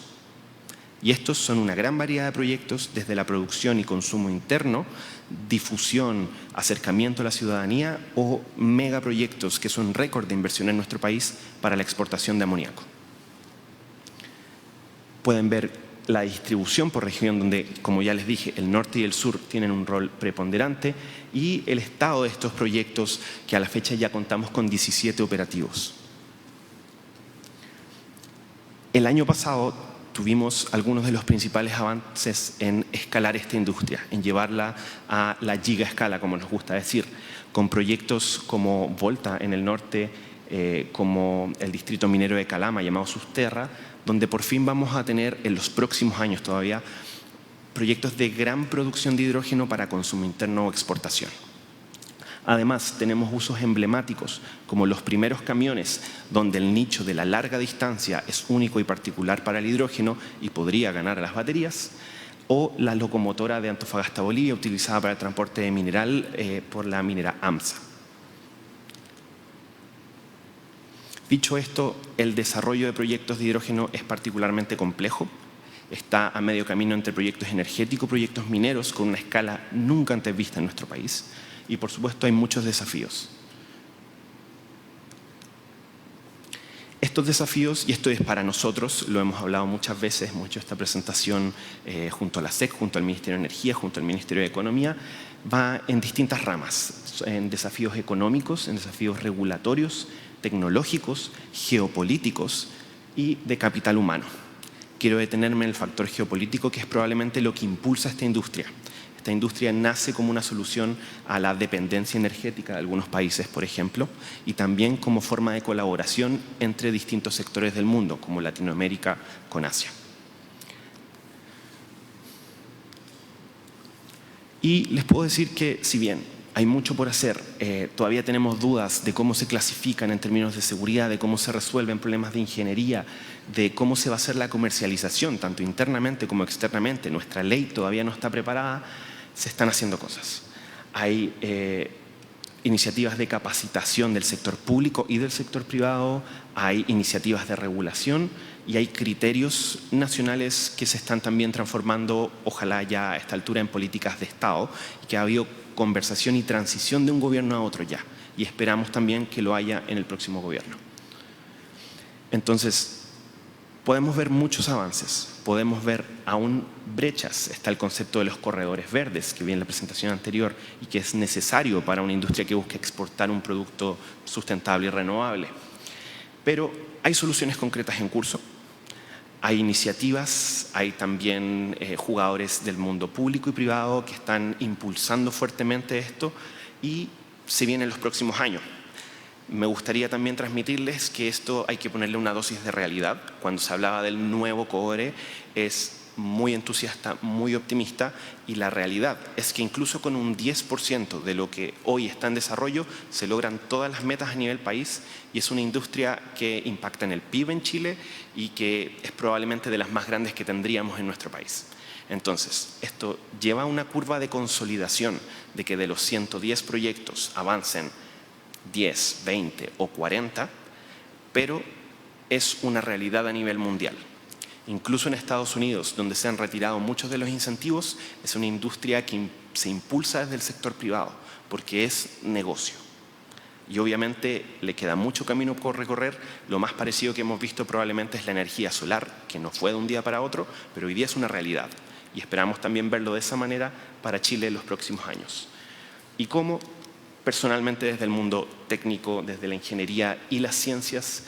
Y estos son una gran variedad de proyectos, desde la producción y consumo interno, difusión, acercamiento a la ciudadanía o megaproyectos que son récord de inversión en nuestro país para la exportación de amoníaco. Pueden ver la distribución por región donde, como ya les dije, el norte y el sur tienen un rol preponderante y el estado de estos proyectos, que a la fecha ya contamos con 17 operativos. El año pasado tuvimos algunos de los principales avances en escalar esta industria, en llevarla a la gigaescala, como nos gusta decir, con proyectos como Volta en el norte, como el distrito minero de Calama, llamado Susterra, donde por fin vamos a tener en los próximos años todavía proyectos de gran producción de hidrógeno para consumo interno o exportación. Además, tenemos usos emblemáticos, como los primeros camiones, donde el nicho de la larga distancia es único y particular para el hidrógeno y podría ganar a las baterías, o la locomotora de Antofagasta, Bolivia, utilizada para el transporte de mineral por la minera AMSA. Dicho esto, el desarrollo de proyectos de hidrógeno es particularmente complejo. Está a medio camino entre proyectos energéticos, proyectos mineros, con una escala nunca antes vista en nuestro país. Y por supuesto hay muchos desafíos. Estos desafíos, y esto es para nosotros, lo hemos hablado muchas veces, hemos hecho esta presentación junto a la SEC, junto al Ministerio de Energía, junto al Ministerio de Economía, va en distintas ramas, en desafíos económicos, en desafíos regulatorios, tecnológicos, geopolíticos y de capital humano. Quiero detenerme en el factor geopolítico, que es probablemente lo que impulsa esta industria. Esta industria nace como una solución a la dependencia energética de algunos países, por ejemplo, y también como forma de colaboración entre distintos sectores del mundo, como Latinoamérica con Asia. Y les puedo decir que, si bien hay mucho por hacer, todavía tenemos dudas de cómo se clasifican en términos de seguridad, de cómo se resuelven problemas de ingeniería, de cómo se va a hacer la comercialización, tanto internamente como externamente. Nuestra ley todavía no está preparada, se están haciendo cosas. Hay iniciativas de capacitación del sector público y del sector privado, hay iniciativas de regulación y hay criterios nacionales que se están también transformando, ojalá ya a esta altura, en políticas de Estado, y que ha habido conversación y transición de un gobierno a otro ya, y esperamos también que lo haya en el próximo gobierno. Entonces, podemos ver muchos avances, podemos ver aún brechas. Está el concepto de los corredores verdes, que vi en la presentación anterior y que es necesario para una industria que busque exportar un producto sustentable y renovable. Pero hay soluciones concretas en curso, hay iniciativas, hay también jugadores del mundo público y privado que están impulsando fuertemente esto y se vienen los próximos años. Me gustaría también transmitirles que esto hay que ponerle una dosis de realidad. Cuando se hablaba del nuevo cobre es muy entusiasta, muy optimista, y la realidad es que incluso con un 10% de lo que hoy está en desarrollo se logran todas las metas a nivel país, y es una industria que impacta en el PIB en Chile y que es probablemente de las más grandes que tendríamos en nuestro país. Entonces, esto lleva a una curva de consolidación de que de los 110 proyectos avancen 10, 20 o 40, pero es una realidad a nivel mundial. Incluso en Estados Unidos, donde se han retirado muchos de los incentivos, es una industria que se impulsa desde el sector privado, porque es negocio. Y obviamente le queda mucho camino por recorrer. Lo más parecido que hemos visto probablemente es la energía solar, que no fue de un día para otro, pero hoy día es una realidad. Y esperamos también verlo de esa manera para Chile en los próximos años. Y cómo personalmente, desde el mundo técnico, desde la ingeniería y las ciencias,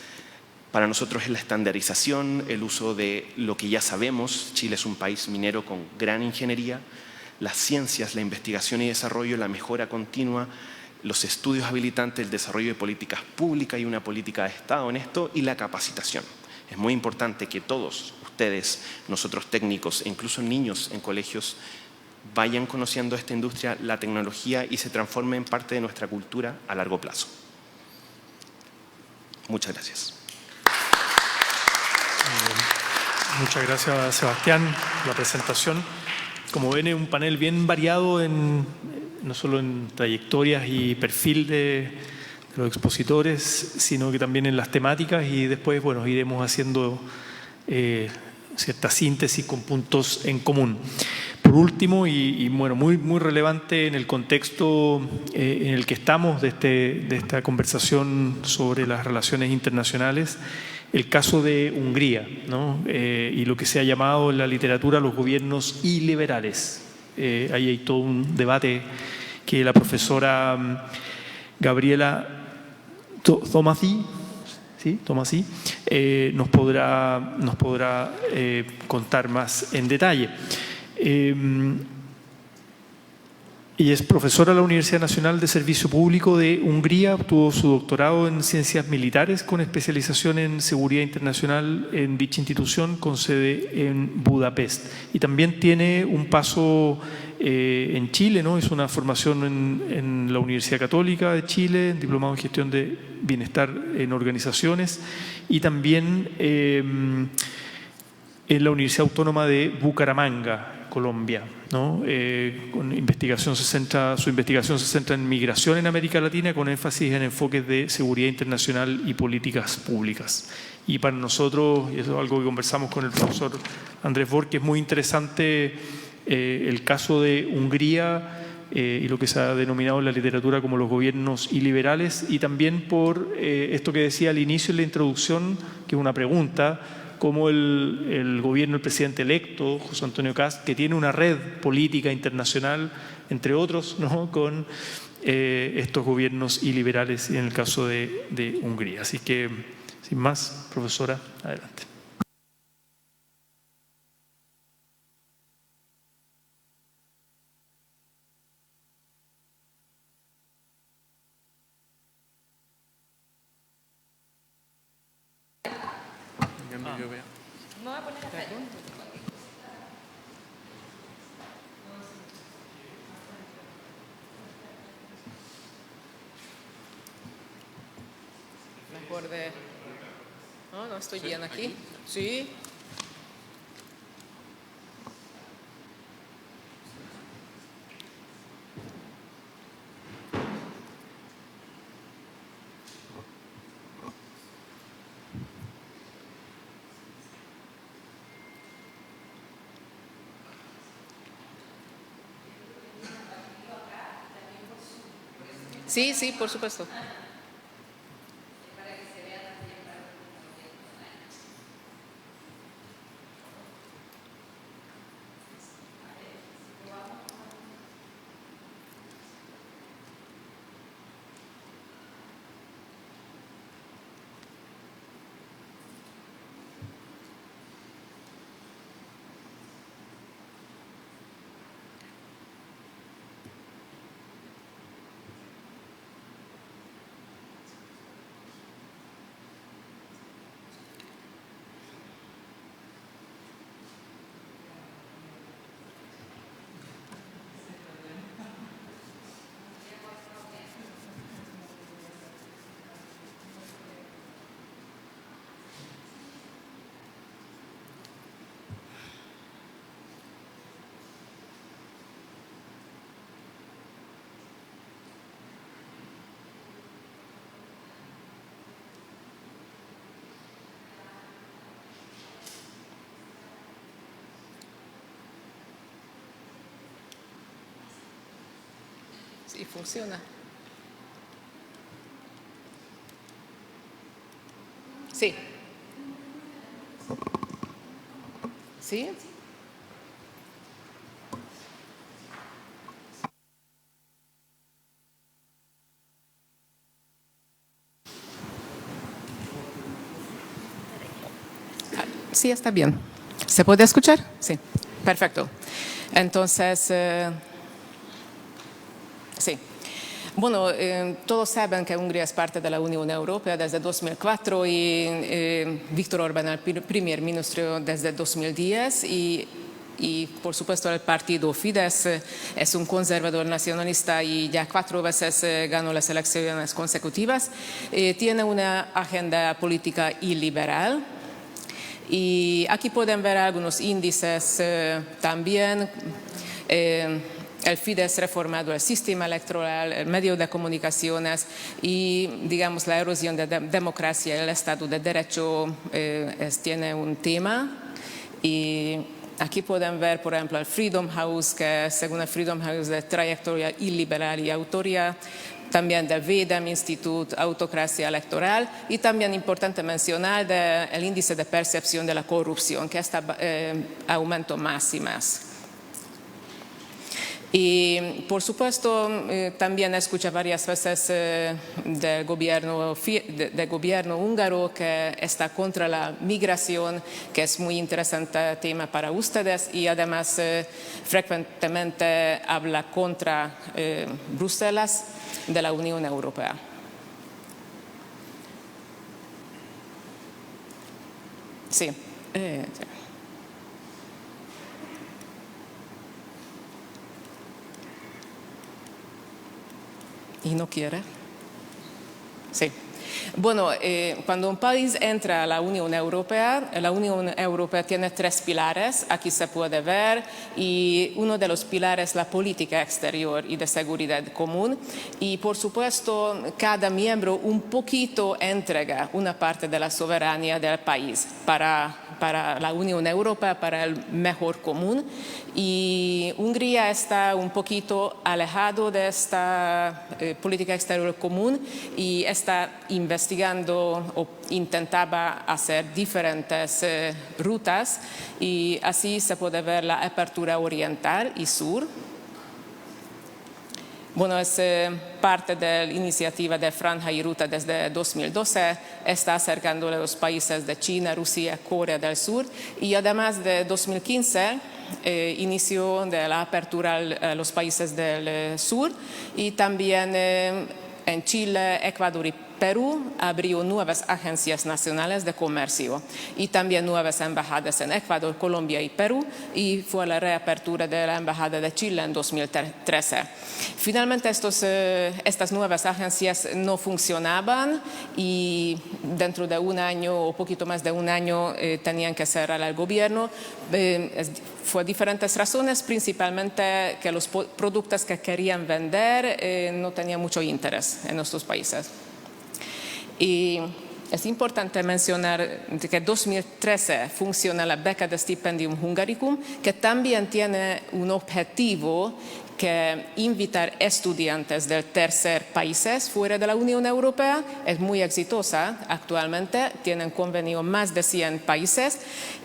para nosotros es la estandarización, el uso de lo que ya sabemos. Chile es un país minero con gran ingeniería. Las ciencias, la investigación y desarrollo, la mejora continua, los estudios habilitantes, el desarrollo de políticas públicas y una política de Estado en esto, y la capacitación. Es muy importante que todos ustedes, nosotros técnicos e incluso niños en colegios, vayan conociendo esta industria, la tecnología, y se transforme en parte de nuestra cultura a largo plazo. Muchas gracias. Muchas gracias, Sebastián, por la presentación. Como ven, es un panel bien variado, no solo en trayectorias y perfil de los expositores, sino que también en las temáticas, y después, bueno, iremos haciendo cierta síntesis con puntos en común. Por último, y bueno, muy relevante en el contexto en el que estamos de esta conversación sobre las relaciones internacionales, el caso de Hungría, ¿no? Y lo que se ha llamado en la literatura los gobiernos iliberales. Ahí hay todo un debate que la profesora Gabriela Tomasí, ¿sí? Tomasí, nos podrá contar más en detalle. Ella es profesora de la Universidad Nacional de Servicio Público de Hungría, obtuvo su doctorado en Ciencias Militares con especialización en Seguridad Internacional en dicha institución con sede en Budapest. Y también tiene un paso en Chile, ¿no? Hizo una formación en la Universidad Católica de Chile, diplomado en Gestión de Bienestar en Organizaciones, y también en la Universidad Autónoma de Bucaramanga, Colombia, ¿no? Su investigación se centra en migración en América Latina, con énfasis en enfoques de seguridad internacional y políticas públicas. Y para nosotros, y eso es algo que conversamos con el profesor Andrés Borg, es muy interesante el caso de Hungría y lo que se ha denominado en la literatura como los gobiernos iliberales, y también por esto que decía al inicio en la introducción, que es una pregunta, como el gobierno del presidente electo, José Antonio Kast, que tiene una red política internacional, entre otros, ¿no? Con estos gobiernos iliberales, en el caso de Hungría. Así que, sin más, profesora, adelante. No estoy bien aquí. Sí. Sí, sí, por supuesto. Sí, funciona. Sí. ¿Sí? Sí, está bien. ¿Se puede escuchar? Sí, perfecto. Entonces, sí. Bueno, todos saben que Hungría es parte de la Unión Europea desde 2004 y Viktor Orbán es el primer ministro desde 2010 y por supuesto el partido Fidesz es un conservador nacionalista y ya 4 veces ganó las elecciones consecutivas. Tiene una agenda política iliberal. Y aquí pueden ver algunos índices también. El Fidesz reformado el sistema electoral, el medio de comunicaciones y, digamos, la erosión de democracia y el Estado de Derecho tiene un tema. Y aquí pueden ver, por ejemplo, el Freedom House, que según el Freedom House de trayectoria iliberal y autoría. También del VEDEM Institute, autocracia electoral, y también importante mencionar el índice de percepción de la corrupción, que está aumentando más y más. Y por supuesto también escuché varias veces del gobierno húngaro que está contra la migración, que es muy interesante tema para ustedes, y además frecuentemente habla contra Bruselas de la Unión Europea. Sí. ¿Y no quiere? Sí. Bueno, cuando un país entra a la Unión Europea tiene 3 pilares, aquí se puede ver, y uno de los pilares es la política exterior y de seguridad común, y por supuesto cada miembro un poquito entrega una parte de la soberanía del país para la Unión Europea, para el mejor común, y Hungría está un poquito alejado de esta política exterior común y está investigando o intentaba hacer diferentes rutas, y así se puede ver la apertura oriental y sur. Bueno, es parte de la iniciativa de Franja y Ruta desde 2012, está acercando a los países de China, Rusia, Corea del Sur, y además de 2015 inició de la apertura a los países del sur, y también en Chile, Ecuador y Perú abrió nuevas agencias nacionales de comercio y también nuevas embajadas en Ecuador, Colombia y Perú, y fue la reapertura de la embajada de Chile en 2013. Finalmente estas nuevas agencias no funcionaban y dentro de un año o poquito más de un año tenían que cerrar el gobierno. Fue diferentes razones, principalmente que los productos que querían vender no tenían mucho interés en nuestros países. Y es importante mencionar que en 2013 funciona la beca de Stipendium Hungaricum, que también tiene un objetivo que invitar estudiantes de tercer países fuera de la Unión Europea. Es muy exitosa actualmente, tienen convenio más de 100 países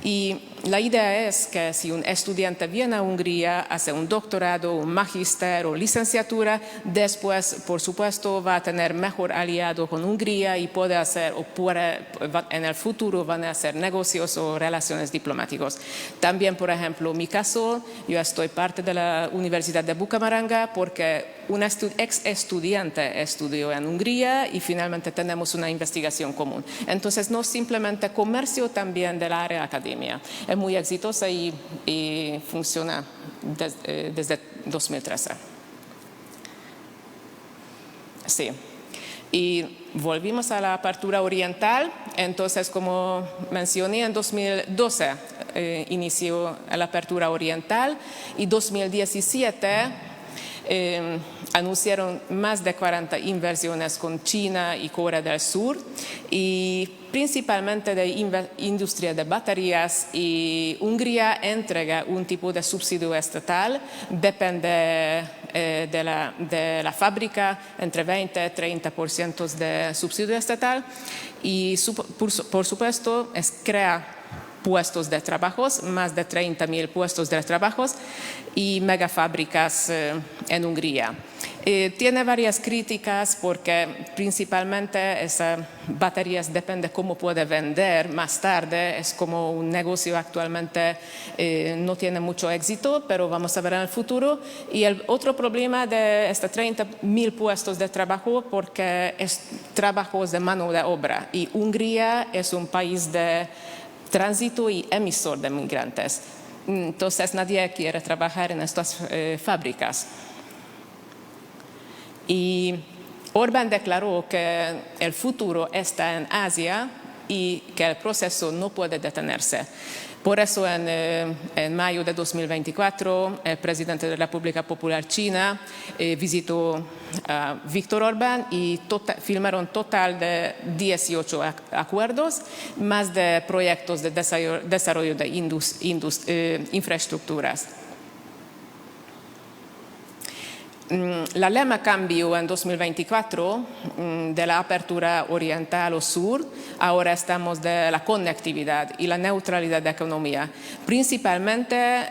y la idea es que si un estudiante viene a Hungría, hace un doctorado, un magíster o licenciatura, después, por supuesto, va a tener mejor aliado con Hungría y puede hacer, en el futuro van a hacer negocios o relaciones diplomáticos. También, por ejemplo, en mi caso, yo estoy parte de la Universidad de Bucaramanga porque un ex estudiante estudió en Hungría y finalmente tenemos una investigación común. Entonces, no simplemente comercio, también del área academia. Es muy exitosa y funciona desde 2013. Sí. Y volvimos a la apertura oriental. Entonces, como mencioné, en 2012 inició la apertura oriental y 2017 anunciaron más de 40 inversiones con China y Corea del Sur y principalmente de industria de baterías, y Hungría entrega un tipo de subsidio estatal, depende de la fábrica, entre 20 y 30% de subsidio estatal y por supuesto crea puestos de trabajo, más de 30.000 puestos de trabajo y megafábricas en Hungría. Tiene varias críticas porque principalmente esas baterías depende cómo puede vender más tarde. Es como un negocio actualmente no tiene mucho éxito, pero vamos a ver en el futuro. Y el otro problema de estos 30.000 puestos de trabajo porque es trabajos de mano de obra y Hungría es un país de tránsito y emisor de migrantes. Entonces nadie quiere trabajar en estas fábricas. Y Orbán declaró que el futuro está en Asia y que el proceso no puede detenerse. Por eso en mayo de 2024 el presidente de la República Popular China visitó a Viktor Orbán y firmaron total de 18 acuerdos, más de proyectos de desarrollo de infraestructuras. La lema cambió en 2024 de la apertura oriental o sur. Ahora estamos de la conectividad y la neutralidad de economía. Principalmente,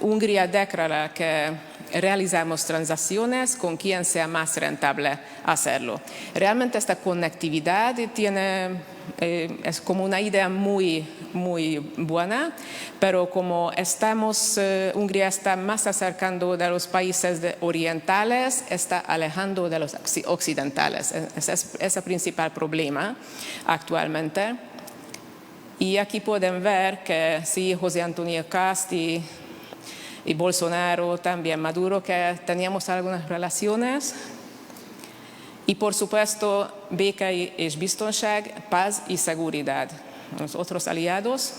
Hungría declara que realizamos transacciones con quien sea más rentable hacerlo. Realmente esta conectividad es como una idea muy, muy buena, pero como Hungría está más acercando de los países orientales, está alejando de los occidentales. Ese es el principal problema actualmente. Y aquí pueden ver que sí, José Antonio Cast y Bolsonaro, también Maduro, que teníamos algunas relaciones. Y por supuesto, béke és biztonság, paz y seguridad. Los otros aliados.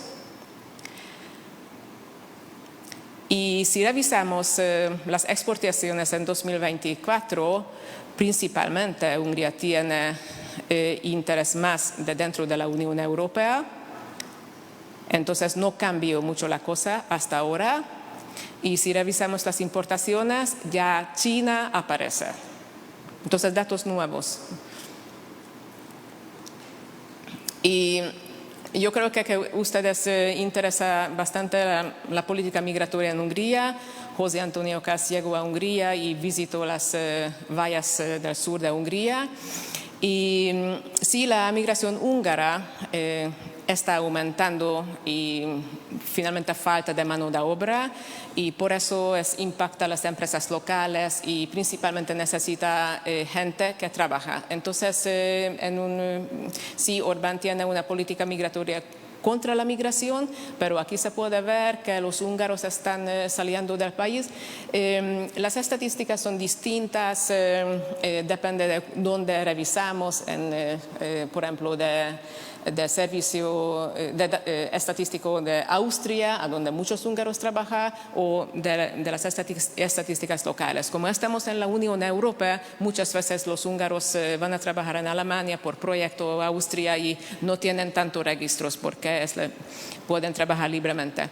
Y si revisamos las exportaciones en 2024, principalmente Hungría tiene interés más de dentro de la Unión Europea. Entonces no cambió mucho la cosa hasta ahora. Y si revisamos las importaciones, ya China aparece. Entonces, datos nuevos. Y yo creo que a ustedes interesa bastante la política migratoria en Hungría. José Antonio Cast llegó a Hungría y visitó las vallas del sur de Hungría. Y sí, la migración húngara está aumentando y finalmente falta de mano de obra y por eso impacta a las empresas locales y principalmente necesita gente que trabaja. Entonces, sí, Orbán tiene una política migratoria contra la migración, pero aquí se puede ver que los húngaros están saliendo del país. Las estadísticas son distintas, depende de dónde revisamos, por ejemplo, del servicio estadístico de Austria, a donde muchos húngaros trabajan, o de las estadísticas locales. Como estamos en la Unión Europea, muchas veces los húngaros van a trabajar en Alemania por proyecto Austria y no tienen tantos registros porque pueden trabajar libremente.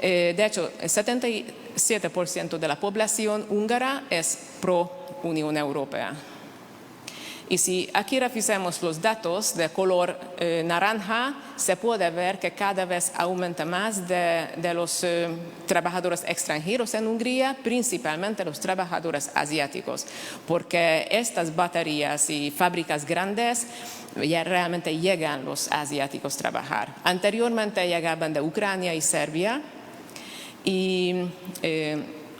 De hecho, el 77% de la población húngara es pro Unión Europea. Y si aquí revisamos los datos de color naranja, se puede ver que cada vez aumenta más de los trabajadores extranjeros en Hungría, principalmente los trabajadores asiáticos, porque estas baterías y fábricas grandes ya realmente llegan los asiáticos a trabajar. Anteriormente llegaban de Ucrania y Serbia, y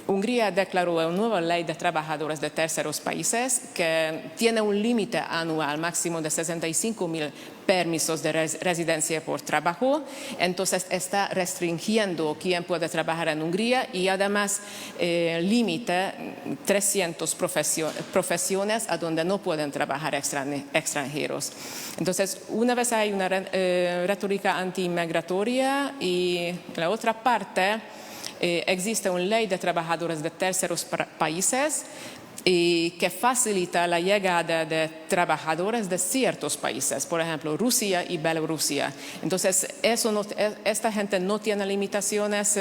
Hungría declaró una nueva ley de trabajadores de terceros países que tiene un límite anual máximo de 65.000 permisos de residencia por trabajo. Entonces está restringiendo quién puede trabajar en Hungría y además limita 300 profesiones a donde no pueden trabajar extranjeros. Entonces, una vez hay una retórica antimigratoria y la otra parte, existe una ley de trabajadores de terceros países que facilita la llegada de trabajadores de ciertos países, por ejemplo, Rusia y Bielorrusia. Entonces, esta gente no tiene limitaciones,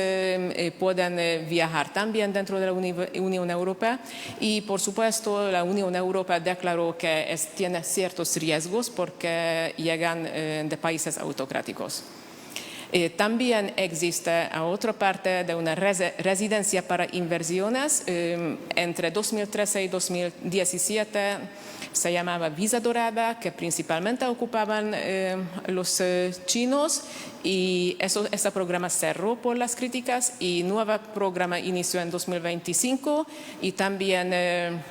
pueden viajar también dentro de la Unión Europea y, por supuesto, la Unión Europea declaró que tiene ciertos riesgos porque llegan de países autocráticos. También existe a otra parte de una residencia para inversiones. Entre 2013 y 2017 se llamaba Visa Dorada, que principalmente ocupaban los chinos, y ese programa cerró por las críticas y un nuevo programa inició en 2025 y también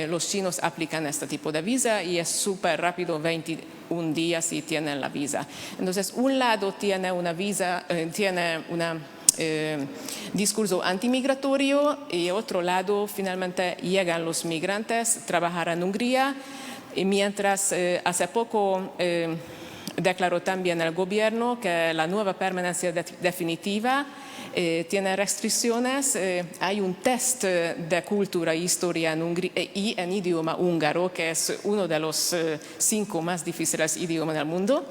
los chinos aplican este tipo de visa y es súper rápido, 21 días y tienen la visa. Entonces, un lado tiene una visa, tiene un discurso antimigratorio y otro lado finalmente llegan los migrantes a trabajar en Hungría, y mientras hace poco declaró también el gobierno que la nueva permanencia definitiva tiene restricciones. Hay un test de cultura e historia y en idioma húngaro, que es uno de los 5 más difíciles idiomas del mundo.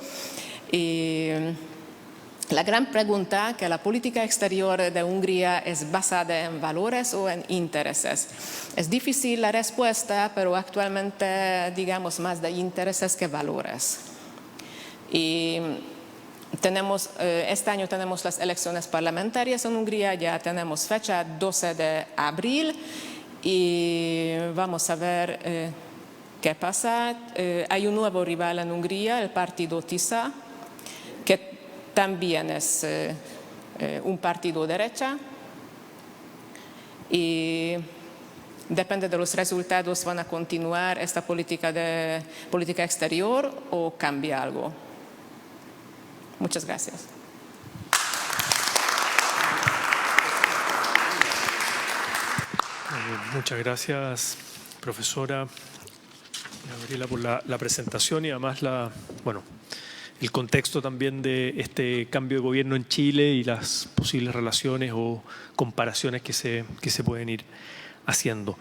La gran pregunta que la política exterior de Hungría es basada en valores o en intereses. Es difícil la respuesta, pero actualmente digamos más de intereses que valores. Y este año tenemos las elecciones parlamentarias en Hungría, ya tenemos fecha 12 de abril y vamos a ver qué pasa. Hay un nuevo rival en Hungría, el partido TISA, que también es un partido de derecha y depende de los resultados, van a continuar esta política exterior o cambia algo. Muchas gracias. Muchas gracias, profesora Gabriela, por la presentación y además el contexto también de este cambio de gobierno en Chile y las posibles relaciones o comparaciones que se pueden ir haciendo.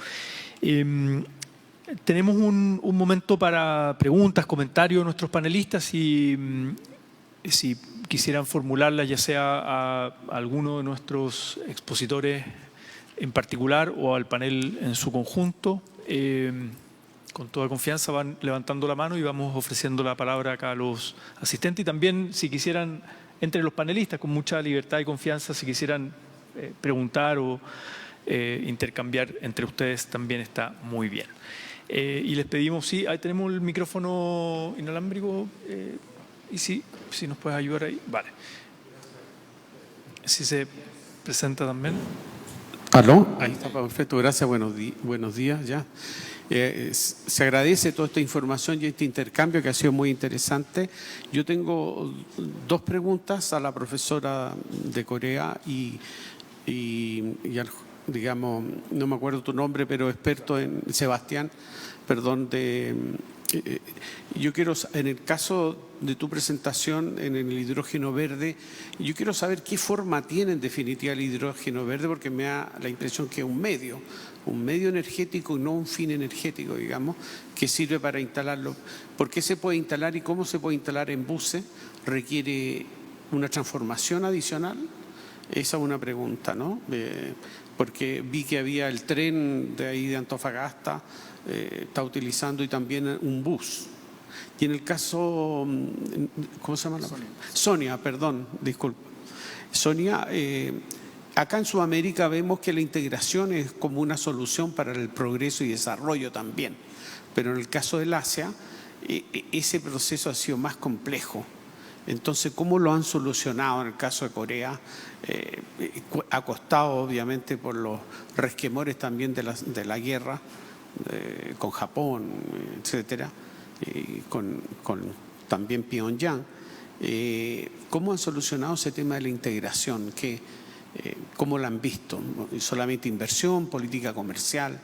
Tenemos un momento para preguntas, comentarios de nuestros panelistas y si quisieran formularlas ya sea a alguno de nuestros expositores en particular o al panel en su conjunto. Con toda confianza van levantando la mano y vamos ofreciendo la palabra acá a los asistentes. Y también, si quisieran, entre los panelistas, con mucha libertad y confianza, si quisieran preguntar o intercambiar entre ustedes, también está muy bien. Y les pedimos, sí, ahí tenemos el micrófono inalámbrico. Y si nos puedes ayudar ahí. Vale. Si se presenta también. ¿Aló? Ahí está perfecto, gracias, buenos días ya. Se agradece toda esta información y este intercambio que ha sido muy interesante. Yo tengo dos preguntas a la profesora de Corea y al, digamos, no me acuerdo tu nombre, pero experto en Sebastián, perdón, yo quiero, en el caso de tu presentación en el hidrógeno verde, yo quiero saber qué forma tiene en definitiva el hidrógeno verde, porque me da la impresión que es un medio energético y no un fin energético, digamos, que sirve para instalarlo. ¿Por qué se puede instalar y cómo se puede instalar en buses? ¿Requiere una transformación adicional? Esa es una pregunta, ¿no? Porque vi que había el tren de ahí de Antofagasta, está utilizando y también un bus. Y en el caso, ¿cómo se llama? Sonia, perdón, disculpe. Sonia, acá en Sudamérica vemos que la integración es como una solución para el progreso y desarrollo también. Pero en el caso del Asia, ese proceso ha sido más complejo. Entonces, ¿cómo lo han solucionado en el caso de Corea? Ha costado, obviamente, por los resquemores también de la guerra con Japón, etcétera, y con también Pyongyang. ¿Cómo han solucionado ese tema de la integración? ¿Cómo lo han visto? ¿Solamente inversión, política comercial,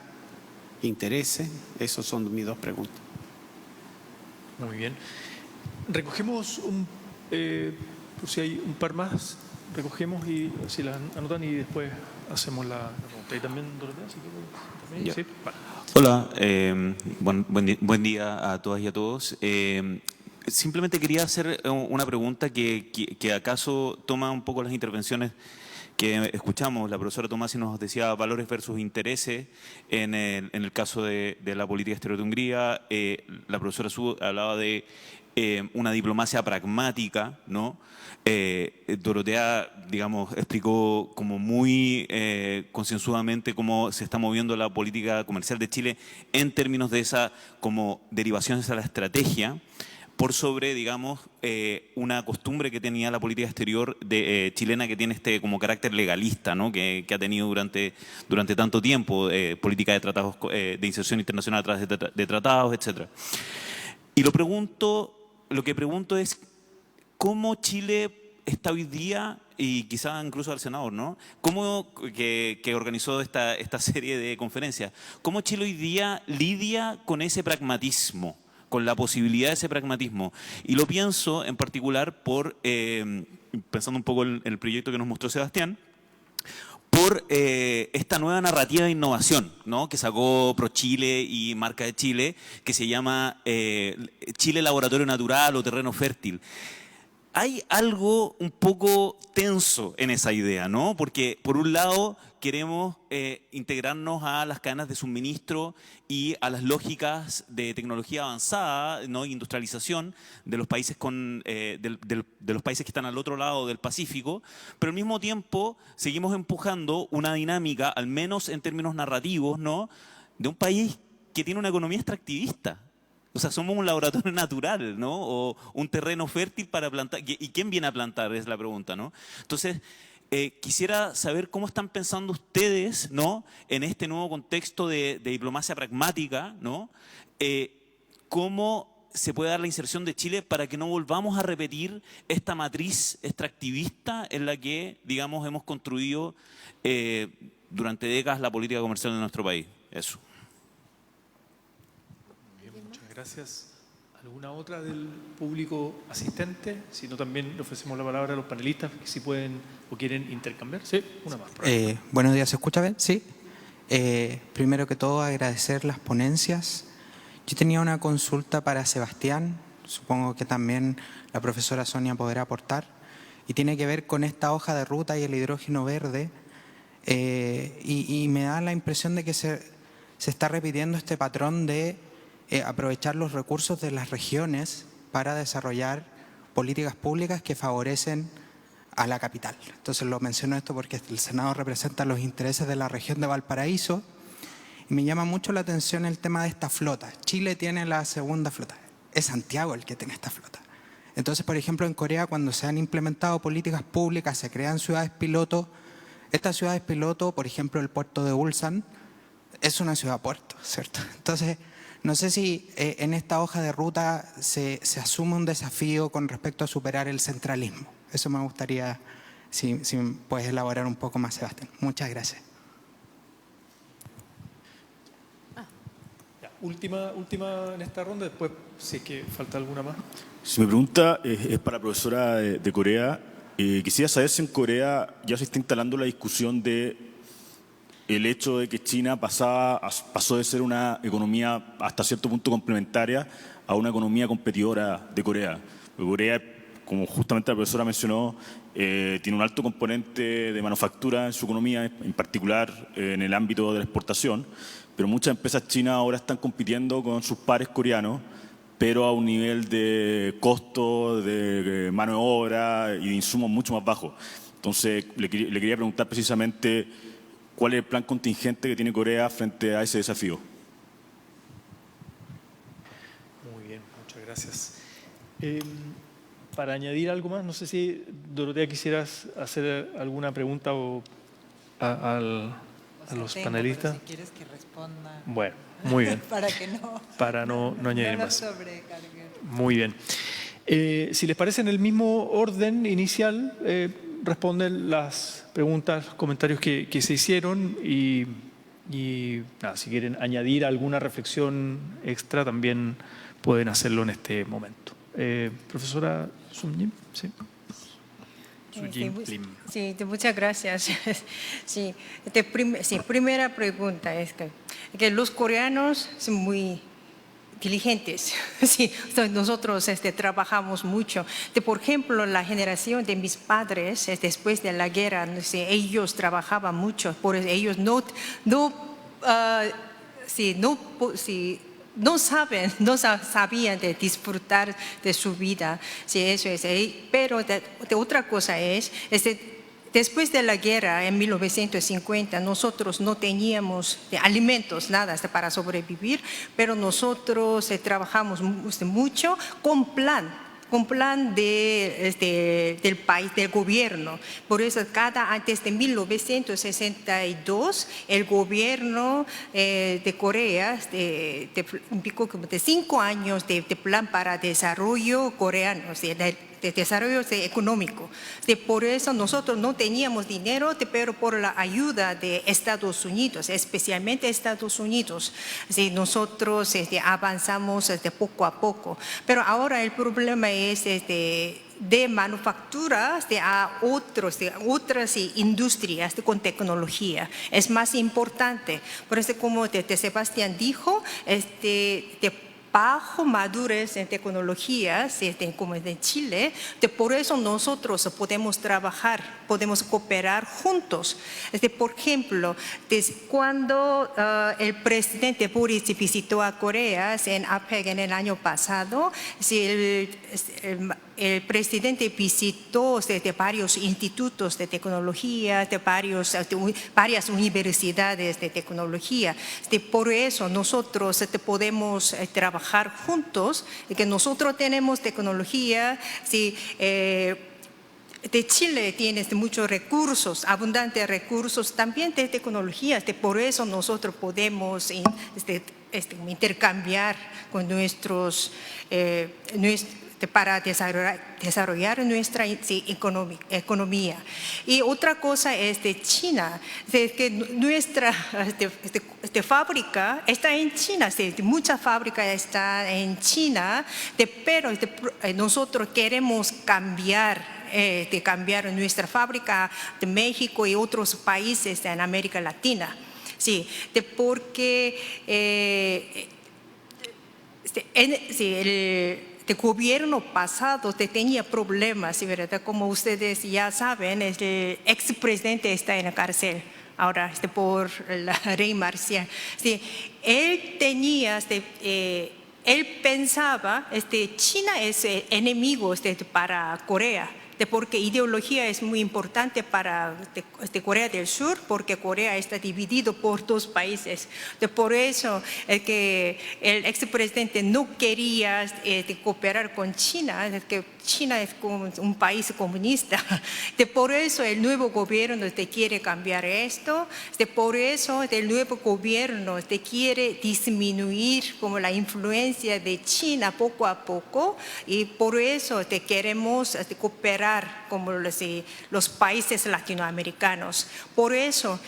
intereses? Esas son mis dos preguntas. Muy bien. Recogemos por si hay un par más, recogemos y si las anotan y después hacemos la pregunta. Y también, Dorotea, si quieres. Sí, vale. Hola, buen día a todas y a todos. Simplemente quería hacer una pregunta que acaso toma un poco las intervenciones que escuchamos. La profesora Tomasi nos decía valores versus intereses en el caso de la política exterior de Hungría. La profesora Su hablaba de una diplomacia pragmática, ¿no? Dorotea, digamos, explicó como muy concienzudamente cómo se está moviendo la política comercial de Chile en términos de esa como derivaciones a la estrategia por sobre, digamos, una costumbre que tenía la política exterior chilena, que tiene este como carácter legalista, ¿no? que ha tenido durante tanto tiempo, política de tratados de inserción internacional a través de tratados, etc. Y lo que pregunto es cómo Chile está hoy día, y quizá incluso al senador, ¿no? ¿Cómo que organizó esta serie de conferencias? ¿Cómo Chile hoy día lidia con ese pragmatismo, con la posibilidad de ese pragmatismo? Y lo pienso en particular pensando un poco en el proyecto que nos mostró Sebastián, por esta nueva narrativa de innovación, ¿no? Que sacó ProChile y Marca de Chile, que se llama Chile Laboratorio Natural o Terreno Fértil. Hay algo un poco tenso en esa idea, ¿no? Porque por un lado queremos integrarnos a las cadenas de suministro y a las lógicas de tecnología avanzada, ¿no? Industrialización de los países de los países que están al otro lado del Pacífico, pero al mismo tiempo seguimos empujando una dinámica, al menos en términos narrativos, ¿no? De un país que tiene una economía extractivista. O sea, somos un laboratorio natural, ¿no? O un terreno fértil para plantar. ¿Y quién viene a plantar? Es la pregunta, ¿no? Entonces, quisiera saber cómo están pensando ustedes, ¿no? En este nuevo contexto de diplomacia pragmática, ¿no? ¿Cómo se puede dar la inserción de Chile para que no volvamos a repetir esta matriz extractivista en la que, digamos, hemos construido durante décadas la política comercial de nuestro país? Eso. Gracias. ¿Alguna otra del público asistente? Si no, también le ofrecemos la palabra a los panelistas, que si pueden o quieren intercambiar. Sí, una más. Buenos días, ¿se escucha bien? Sí. Primero que todo, agradecer las ponencias. Yo tenía una consulta para Sebastián, supongo que también la profesora Sonia podrá aportar, y tiene que ver con esta hoja de ruta y el hidrógeno verde, y me da la impresión de que se está repitiendo este patrón de aprovechar los recursos de las regiones para desarrollar políticas públicas que favorecen a la capital. Entonces lo menciono esto porque el Senado representa los intereses de la región de Valparaíso y me llama mucho la atención el tema de esta flota. Chile tiene la segunda flota, es Santiago el que tiene esta flota. Entonces, por ejemplo, en Corea, cuando se han implementado políticas públicas, se crean ciudades piloto. Estas ciudades piloto, por ejemplo, el puerto de Ulsan, es una ciudad puerto, ¿cierto? Entonces, no sé si en esta hoja de ruta se asume un desafío con respecto a superar el centralismo. Eso me gustaría, si puedes elaborar un poco más, Sebastián. Muchas gracias. Última en esta ronda, después si es que falta alguna más. Si mi pregunta es para la profesora de Corea, quisiera saber si en Corea ya se está instalando la discusión de el hecho de que China pasó de ser una economía hasta cierto punto complementaria a una economía competidora de Corea. Porque Corea, como justamente la profesora mencionó, tiene un alto componente de manufactura en su economía, en particular en el ámbito de la exportación, pero muchas empresas chinas ahora están compitiendo con sus pares coreanos, pero a un nivel de costo, de mano de obra y de insumos mucho más bajo. Entonces, le quería preguntar precisamente cuál es el plan contingente que tiene Corea frente a ese desafío. Muy bien, muchas gracias. Para añadir algo más, no sé si, Dorotea, quisieras hacer alguna pregunta a los panelistas. Si quieres que responda. Bueno, muy bien. Para no añadir más. Sobrecargar. Muy bien. Si les parece, en el mismo orden inicial, responden las preguntas, comentarios que se hicieron y nada, si quieren añadir alguna reflexión extra también pueden hacerlo en este momento. Profesora Sumyim, sí. Sí, muchas gracias. Sí, primera pregunta es que los coreanos son muy diligentes. Sí, nosotros trabajamos mucho. Por ejemplo, la generación de mis padres, después de la guerra, ellos trabajaban mucho, por eso ellos no sabían de disfrutar de su vida. Sí, eso es. Pero de otra cosa es, después de la guerra, en 1950, nosotros no teníamos alimentos, nada para sobrevivir, pero nosotros trabajamos mucho con plan del país, del gobierno. Por eso antes de 1962, el gobierno de Corea indicó como de 5 años de plan para desarrollo coreano, de desarrollo económico. Por eso nosotros no teníamos dinero, pero por la ayuda de Estados Unidos, especialmente Estados Unidos, nosotros avanzamos poco a poco. Pero ahora el problema es de manufacturas a otras industrias con tecnología. Es más importante. Por eso, como Sebastián dijo, bajo madurez en tecnologías, como en Chile, por eso nosotros podemos trabajar, podemos cooperar juntos. Por ejemplo, cuando el presidente Boris visitó a Corea en APEC en el año pasado, el presidente visitó varios institutos de tecnología, varias universidades de tecnología. Por eso nosotros podemos trabajar juntos, que nosotros tenemos tecnología, de Chile tiene muchos recursos, abundantes recursos también de tecnologías, por eso nosotros podemos intercambiar con para desarrollar nuestra economía. Y otra cosa es de China, que nuestra fábrica está en China, muchas fábricas están en China, pero nosotros queremos cambiar nuestra fábrica de México y otros países en América Latina. Sí, porque el gobierno pasado tenía problemas, ¿verdad? Como ustedes ya saben, el expresidente está en la cárcel ahora por la ley marcial. Sí, él pensaba, China es enemigo para Corea. porque ideología es muy importante para Corea del Sur, porque Corea está dividido por dos países. Por eso que el expresidente no quería cooperar con China, que China es un país comunista. Por eso el nuevo gobierno quiere cambiar esto. Por eso el nuevo gobierno quiere disminuir como la influencia de China poco a poco, y por eso queremos cooperar como los países latinoamericanos. Por eso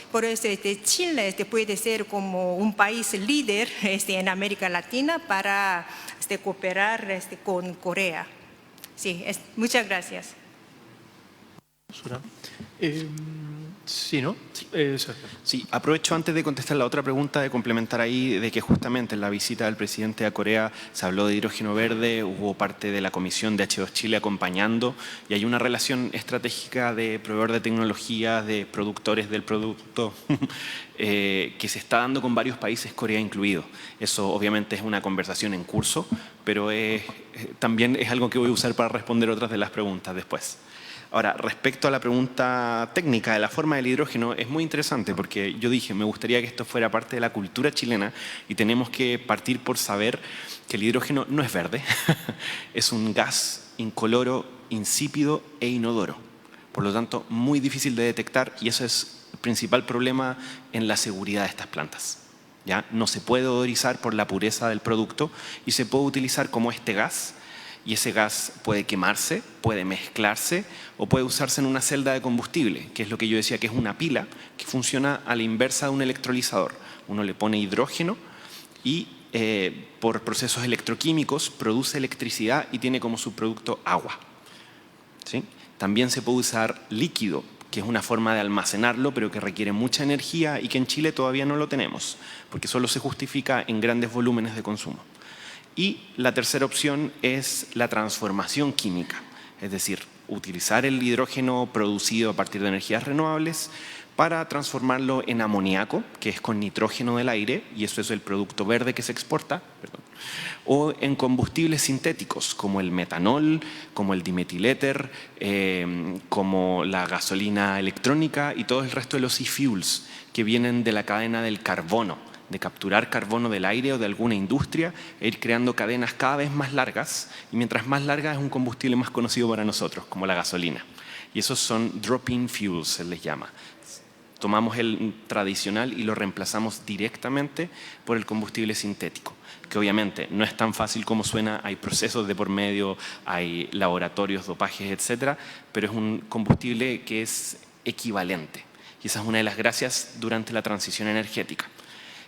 Chile puede ser como un país líder en América Latina para cooperar con Corea. Sí, muchas gracias. Sí, ¿no? Sí, aprovecho antes de contestar la otra pregunta de complementar ahí de que justamente en la visita del presidente a Corea se habló de hidrógeno verde, hubo parte de la comisión de H2 Chile acompañando y hay una relación estratégica de proveedor de tecnología, de productores del producto que se está dando con varios países, Corea incluido. Eso obviamente es una conversación en curso, pero también es algo que voy a usar para responder otras de las preguntas después. Ahora, respecto a la pregunta técnica de la forma del hidrógeno, es muy interesante porque yo dije, me gustaría que esto fuera parte de la cultura chilena y tenemos que partir por saber que el hidrógeno no es verde, es un gas incoloro, insípido e inodoro. Por lo tanto, muy difícil de detectar y eso es el principal problema en la seguridad de estas plantas. ¿Ya? No se puede odorizar por la pureza del producto y se puede utilizar como este gas. Y ese gas puede quemarse, puede mezclarse o puede usarse en una celda de combustible, que es lo que yo decía que es una pila que funciona a la inversa de un electrolizador. Uno le pone hidrógeno y por procesos electroquímicos produce electricidad y tiene como subproducto agua. ¿Sí? También se puede usar líquido, que es una forma de almacenarlo, pero que requiere mucha energía y que en Chile todavía no lo tenemos, porque solo se justifica en grandes volúmenes de consumo. Y la tercera opción es la transformación química, es decir, utilizar el hidrógeno producido a partir de energías renovables para transformarlo en amoníaco, que es con nitrógeno del aire, y eso es el producto verde que se exporta, o en combustibles sintéticos, como el metanol, como el dimetiléter, como la gasolina electrónica y todo el resto de los e-fuels que vienen de la cadena del carbono, de capturar carbono del aire o de alguna industria e ir creando cadenas cada vez más largas, y mientras más larga es un combustible más conocido para nosotros, como la gasolina. Y esos son drop-in fuels, se les llama. Tomamos el tradicional y lo reemplazamos directamente por el combustible sintético, que obviamente no es tan fácil como suena, hay procesos de por medio, hay laboratorios, dopajes, etcétera, pero es un combustible que es equivalente. Y esa es una de las gracias durante la transición energética.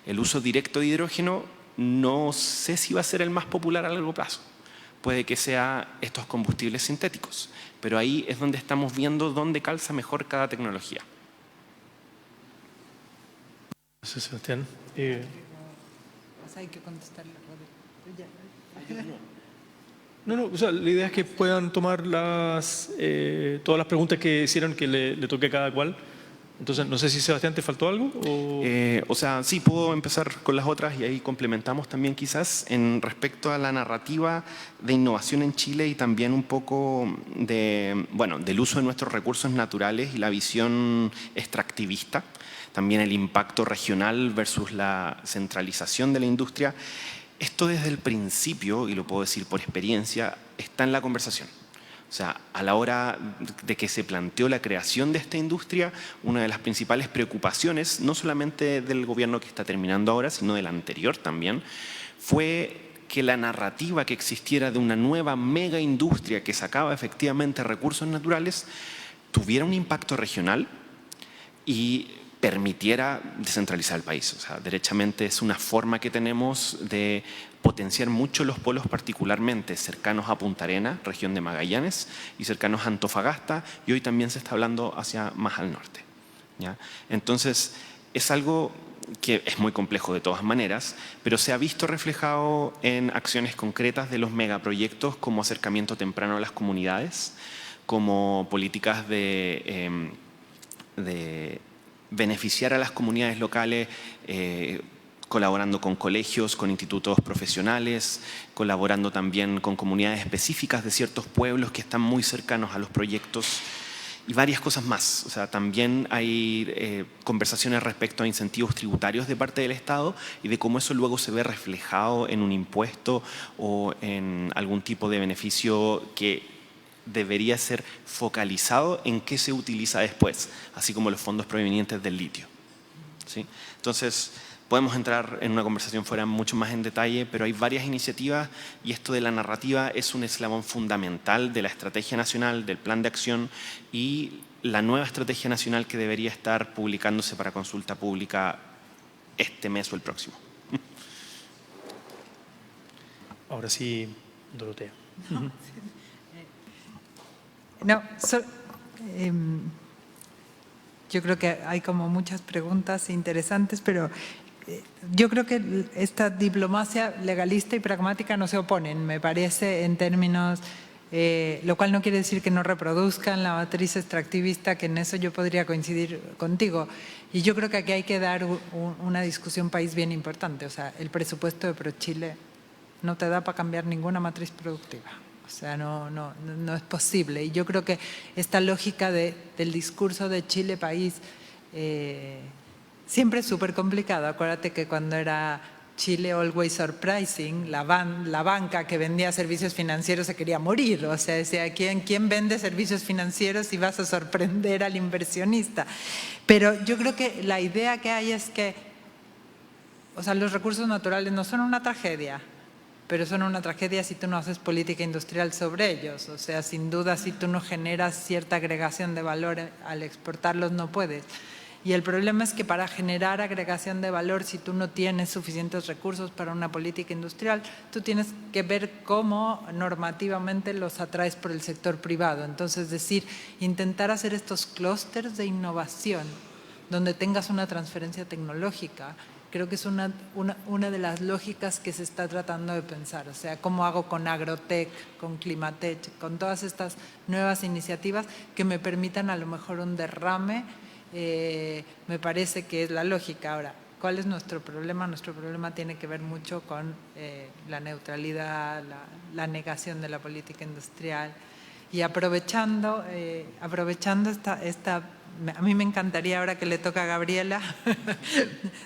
El uso directo de hidrógeno no sé si va a ser el más popular a largo plazo. Puede que sea estos combustibles sintéticos, pero ahí es donde estamos viendo dónde calza mejor cada tecnología. Gracias, Sebastián. Hay que contestarle. No, o sea, la idea es que puedan tomar todas las preguntas que hicieron, que le toque a cada cual. Entonces, no sé si Sebastián te faltó algo. O sea, sí, puedo empezar con las otras y ahí complementamos también quizás en respecto a la narrativa de innovación en Chile y también un poco del uso de nuestros recursos naturales y la visión extractivista, también el impacto regional versus la centralización de la industria. Esto desde el principio, y lo puedo decir por experiencia, está en la conversación. O sea, a la hora de que se planteó la creación de esta industria, una de las principales preocupaciones, no solamente del gobierno que está terminando ahora, sino del anterior también, fue que la narrativa que existiera de una nueva mega industria que sacaba efectivamente recursos naturales tuviera un impacto regional y permitiera descentralizar el país. O sea, derechamente es una forma que tenemos de potenciar mucho los polos particularmente cercanos a Punta Arenas, región de Magallanes, y cercanos a Antofagasta, y hoy también se está hablando hacia más al norte. ¿Ya? Entonces, es algo que es muy complejo de todas maneras, pero se ha visto reflejado en acciones concretas de los megaproyectos como acercamiento temprano a las comunidades, como políticas de beneficiar a las comunidades locales colaborando con colegios, con institutos profesionales, colaborando también con comunidades específicas de ciertos pueblos que están muy cercanos a los proyectos y varias cosas más. O sea, también hay conversaciones respecto a incentivos tributarios de parte del Estado y de cómo eso luego se ve reflejado en un impuesto o en algún tipo de beneficio que debería ser focalizado en qué se utiliza después, así como los fondos provenientes del litio. ¿Sí? Entonces, podemos entrar en una conversación fuera mucho más en detalle, pero hay varias iniciativas y esto de la narrativa es un eslabón fundamental de la estrategia nacional, del plan de acción y la nueva estrategia nacional que debería estar publicándose para consulta pública este mes o el próximo. Ahora sí, Dorotea. No, yo creo que hay como muchas preguntas interesantes, pero yo creo que esta diplomacia legalista y pragmática no se oponen, me parece, en términos, lo cual no quiere decir que no reproduzcan la matriz extractivista, que en eso yo podría coincidir contigo. Y yo creo que aquí hay que dar una discusión país bien importante. O sea, el presupuesto de ProChile no te da para cambiar ninguna matriz productiva. O sea, no es posible. Y yo creo que esta lógica del discurso de Chile país siempre es súper complicado. Acuérdate que cuando era Chile Always Surprising, la banca que vendía servicios financieros se quería morir. O sea, decía, ¿quién vende servicios financieros y vas a sorprender al inversionista? Pero yo creo que la idea que hay es que, o sea, los recursos naturales no son una tragedia, pero son una tragedia si tú no haces política industrial sobre ellos. O sea, sin duda, si tú no generas cierta agregación de valor al exportarlos, no puedes. Y el problema es que para generar agregación de valor, si tú no tienes suficientes recursos para una política industrial, tú tienes que ver cómo normativamente los atraes por el sector privado. Entonces, es decir, intentar hacer estos clústeres de innovación donde tengas una transferencia tecnológica, creo que es una de las lógicas que se está tratando de pensar. O sea, ¿cómo hago con Agrotech, con Climatech, con todas estas nuevas iniciativas que me permitan a lo mejor un derrame? Me parece que es la lógica. Ahora, ¿cuál es nuestro problema? Nuestro problema tiene que ver mucho con la neutralidad, la negación de la política industrial. Y aprovechando esta a mí me encantaría ahora que le toca a Gabriela,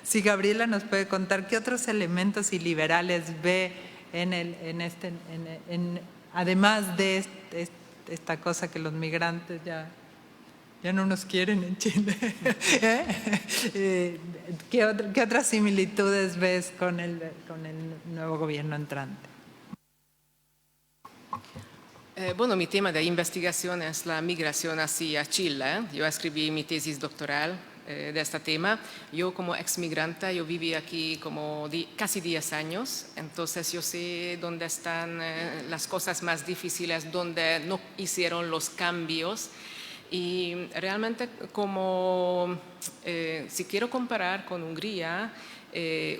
si Gabriela nos puede contar qué otros elementos iliberales ve además de esta cosa que los migrantes ya no nos quieren en Chile. ¿Qué otras similitudes ves con el nuevo gobierno entrante? Bueno, mi tema de investigación es la migración hacia Chile. Yo escribí mi tesis doctoral de este tema. Yo como exmigrante, yo viví aquí como casi 10 años, entonces yo sé dónde están las cosas más difíciles, dónde no hicieron los cambios. Y realmente como si quiero comparar con Hungría,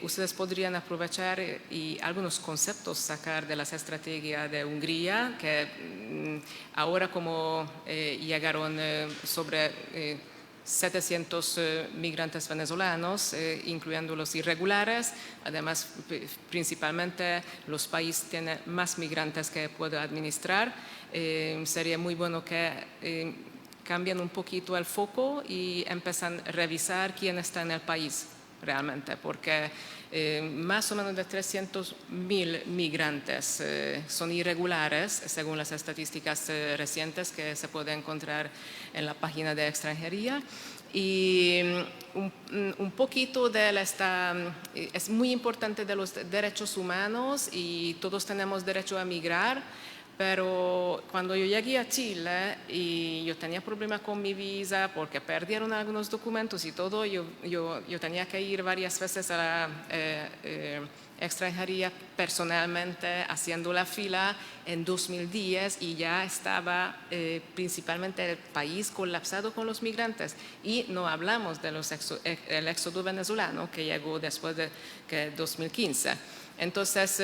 ustedes podrían aprovechar y algunos conceptos sacar de las estrategias de Hungría, que ahora como llegaron sobre 700 migrantes venezolanos, incluyendo los irregulares. Además, principalmente los países tienen más migrantes que pueden administrar. Sería muy bueno que cambien un poquito el foco y empiezan a revisar quién está en el país realmente, porque más o menos de 300.000 migrantes son irregulares, según las estadísticas recientes que se puede encontrar en la página de extranjería. Y un poquito de es muy importante de los derechos humanos y todos tenemos derecho a migrar. Pero cuando yo llegué a Chile y yo tenía problemas con mi visa porque perdieron algunos documentos y todo, yo tenía que ir varias veces a la extranjería personalmente haciendo la fila en 2010 y ya estaba principalmente el país colapsado con los migrantes. Y no hablamos del éxodo venezolano que llegó después de 2015. Entonces,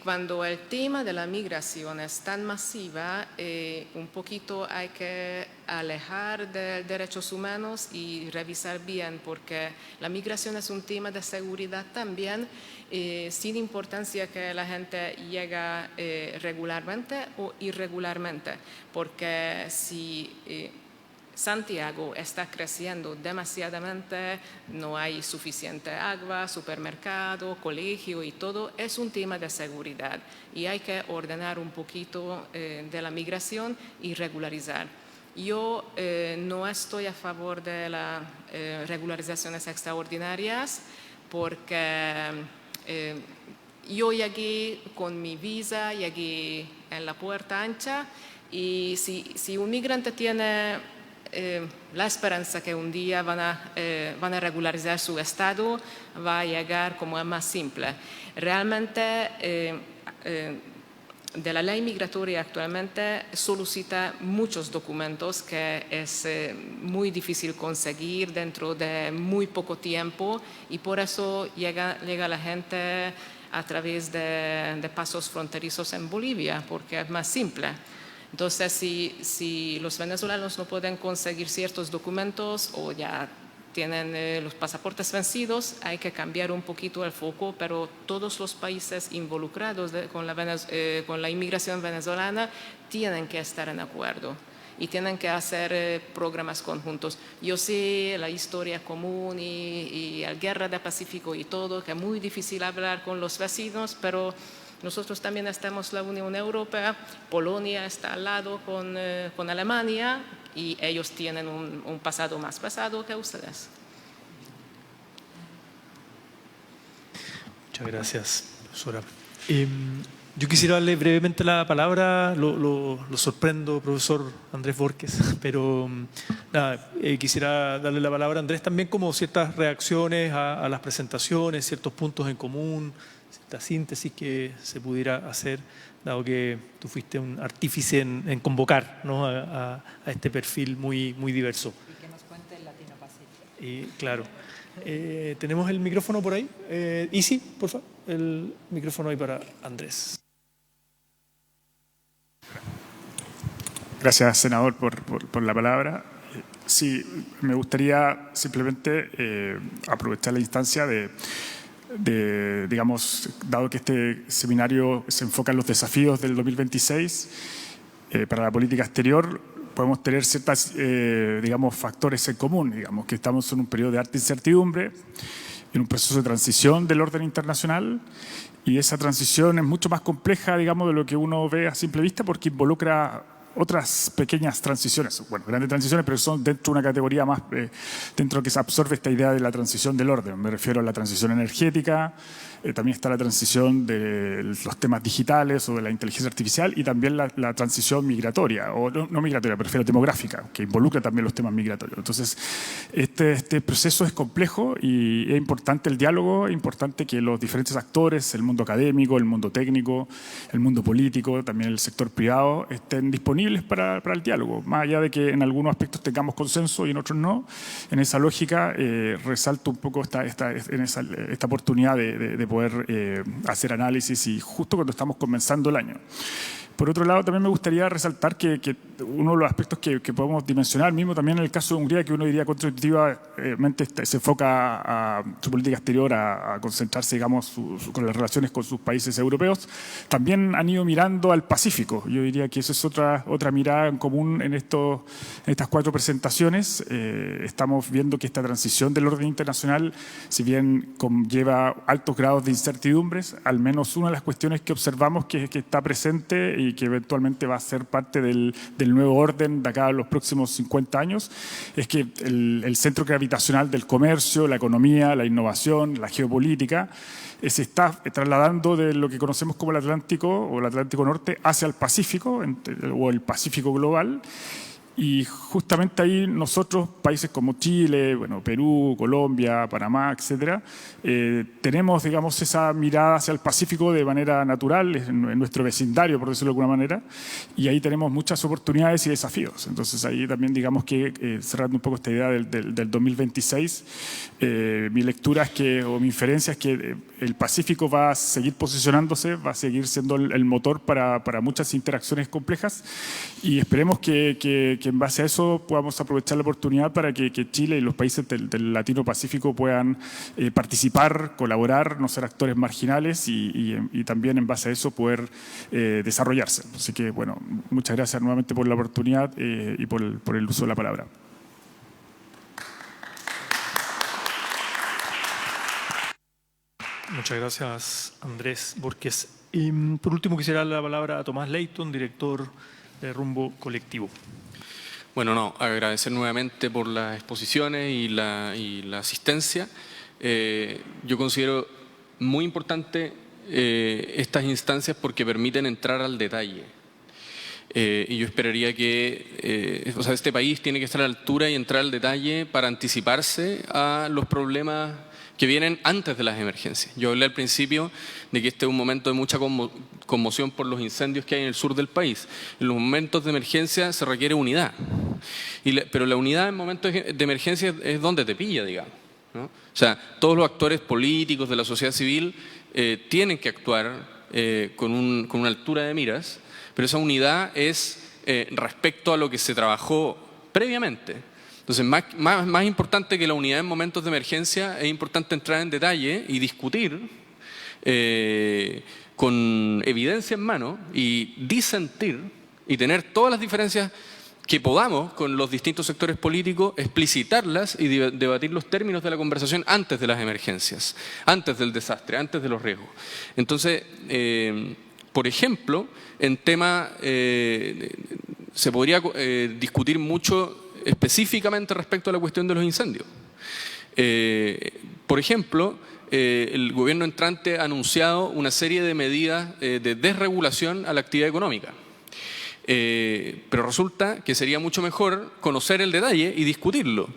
cuando el tema de la migración es tan masiva, un poquito hay que alejar de derechos humanos y revisar bien, porque la migración es un tema de seguridad también, sin importancia que la gente llega regularmente o irregularmente, porque si Santiago está creciendo demasiadamente, no hay suficiente agua, supermercado, colegio y todo, es un tema de seguridad y hay que ordenar un poquito de la migración y regularizar. Yo no estoy a favor de las regularizaciones extraordinarias porque yo llegué con mi visa, llegué en la puerta ancha y si un migrante tiene la esperanza que un día van a regularizar su estado, va a llegar como es más simple. Realmente, de la ley migratoria actualmente solicita muchos documentos que es muy difícil conseguir dentro de muy poco tiempo y por eso llega la gente a través de pasos fronterizos en Bolivia, porque es más simple. Entonces, si los venezolanos no pueden conseguir ciertos documentos o ya tienen los pasaportes vencidos, hay que cambiar un poquito el foco, pero todos los países involucrados con la inmigración venezolana tienen que estar en acuerdo y tienen que hacer programas conjuntos. Yo sé la historia común y la guerra del Pacífico y todo, que es muy difícil hablar con los vecinos, pero nosotros también estamos en la Unión Europea, Polonia está al lado con Alemania y ellos tienen un pasado más pesado que ustedes. Muchas gracias, profesora. Yo quisiera darle brevemente la palabra, lo sorprendo, profesor Andrés Borges, pero nada, quisiera darle la palabra a Andrés también como ciertas reacciones a las presentaciones, ciertos puntos en común, cierta síntesis que se pudiera hacer, dado que tú fuiste un artífice en convocar, ¿no?, a este perfil muy diverso. Y que nos cuente el Latino Pacífico. Claro. ¿Tenemos el micrófono por ahí? Isi, por favor, el micrófono ahí para Andrés. Gracias, senador, por la palabra. Sí, me gustaría simplemente aprovechar la instancia digamos, dado que este seminario se enfoca en los desafíos del 2026 para la política exterior, podemos tener ciertos, digamos, factores en común, digamos, que estamos en un periodo de alta incertidumbre, en un proceso de transición del orden internacional, y esa transición es mucho más compleja, digamos, de lo que uno ve a simple vista, porque involucra otras pequeñas transiciones, bueno, grandes transiciones, pero son dentro de una categoría más, dentro que se absorbe esta idea de la transición del orden. Me refiero a la transición energética, también está la transición de los temas digitales o de la inteligencia artificial y también la transición migratoria, o no migratoria, prefiero demográfica, que involucra también los temas migratorios. Entonces, este proceso es complejo y es importante el diálogo, es importante que los diferentes actores, el mundo académico, el mundo técnico, el mundo político, también el sector privado, estén disponibles para el diálogo, más allá de que en algunos aspectos tengamos consenso y en otros no. En esa lógica resalto un poco esta oportunidad de poder hacer análisis y justo cuando estamos comenzando el año. Por otro lado, también me gustaría resaltar que uno de los aspectos que podemos dimensionar, mismo también en el caso de Hungría, que uno diría contraintuitivamente se enfoca a su política exterior a concentrarse, digamos, con las relaciones con sus países europeos, también han ido mirando al Pacífico. Yo diría que esa es otra mirada en común en estas 4 presentaciones. Estamos viendo que esta transición del orden internacional, si bien conlleva altos grados de incertidumbres, al menos una de las cuestiones que observamos que está presente y que eventualmente va a ser parte del nuevo orden de acá a los próximos 50 años, es que el centro gravitacional del comercio, la economía, la innovación, la geopolítica, se está trasladando de lo que conocemos como el Atlántico o el Atlántico Norte hacia el Pacífico o el Pacífico global. Y justamente ahí nosotros, países como Chile, bueno, Perú, Colombia, Panamá, etcétera, tenemos, digamos, esa mirada hacia el Pacífico de manera natural, en nuestro vecindario, por decirlo de alguna manera, y ahí tenemos muchas oportunidades y desafíos. Entonces ahí también, digamos que, cerrando un poco esta idea del 2026, mi lectura es que, o mi inferencia es que el Pacífico va a seguir posicionándose, va a seguir siendo el motor para muchas interacciones complejas, y esperemos que en base a eso podamos aprovechar la oportunidad para que Chile y los países del Latino-Pacífico puedan participar, colaborar, no ser actores marginales y también en base a eso poder desarrollarse. Así que, bueno, muchas gracias nuevamente por la oportunidad y por el uso de la palabra. Muchas gracias, Andrés Borges. Y por último quisiera dar la palabra a Tomás Leighton, director de Rumbo Colectivo. Bueno, no, agradecer nuevamente por las exposiciones y la asistencia. Yo considero muy importante estas instancias porque permiten entrar al detalle. Y yo esperaría que este país tiene que estar a la altura y entrar al detalle para anticiparse a los problemas que vienen antes de las emergencias. Yo hablé al principio de que este es un momento de mucha conmoción por los incendios que hay en el sur del país. En los momentos de emergencia se requiere unidad, pero la unidad en momentos de emergencia es donde te pilla, digamos, ¿no? O sea, todos los actores políticos de la sociedad civil tienen que actuar con una altura de miras, pero esa unidad es respecto a lo que se trabajó previamente. Entonces, más importante que la unidad en momentos de emergencia, es importante entrar en detalle y discutir con evidencia en mano y disentir y tener todas las diferencias que podamos con los distintos sectores políticos, explicitarlas y debatir los términos de la conversación antes de las emergencias, antes del desastre, antes de los riesgos. Entonces, por ejemplo, en tema se podría discutir mucho específicamente respecto a la cuestión de los incendios. Por ejemplo, el gobierno entrante ha anunciado una serie de medidas de desregulación a la actividad económica. Pero resulta que sería mucho mejor conocer el detalle y discutirlo.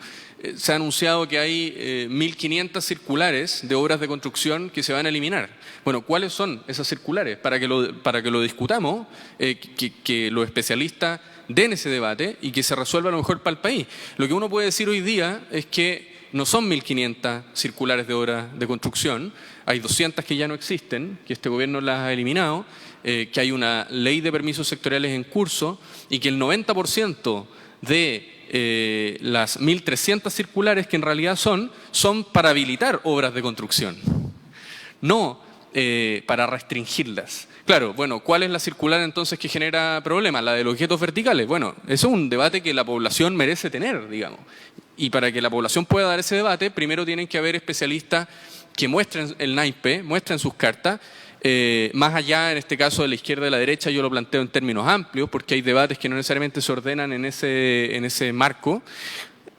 Se ha anunciado que hay 1.500 circulares de obras de construcción que se van a eliminar. Bueno, ¿cuáles son esas circulares? Para que lo discutamos, que los especialistas den ese debate y que se resuelva lo mejor para el país. Lo que uno puede decir hoy día es que no son 1.500 circulares de obras de construcción, hay 200 que ya no existen, que este gobierno las ha eliminado, que hay una ley de permisos sectoriales en curso y que el 90% de las 1.300 circulares que en realidad son para habilitar obras de construcción, no para restringirlas. Claro, bueno, ¿cuál es la circular entonces que genera problemas? La de los objetos verticales. Bueno, eso es un debate que la población merece tener, digamos. Y para que la población pueda dar ese debate, primero tienen que haber especialistas que muestren el naipe, muestren sus cartas, más allá, en este caso, de la izquierda y la derecha, yo lo planteo en términos amplios, porque hay debates que no necesariamente se ordenan en ese marco.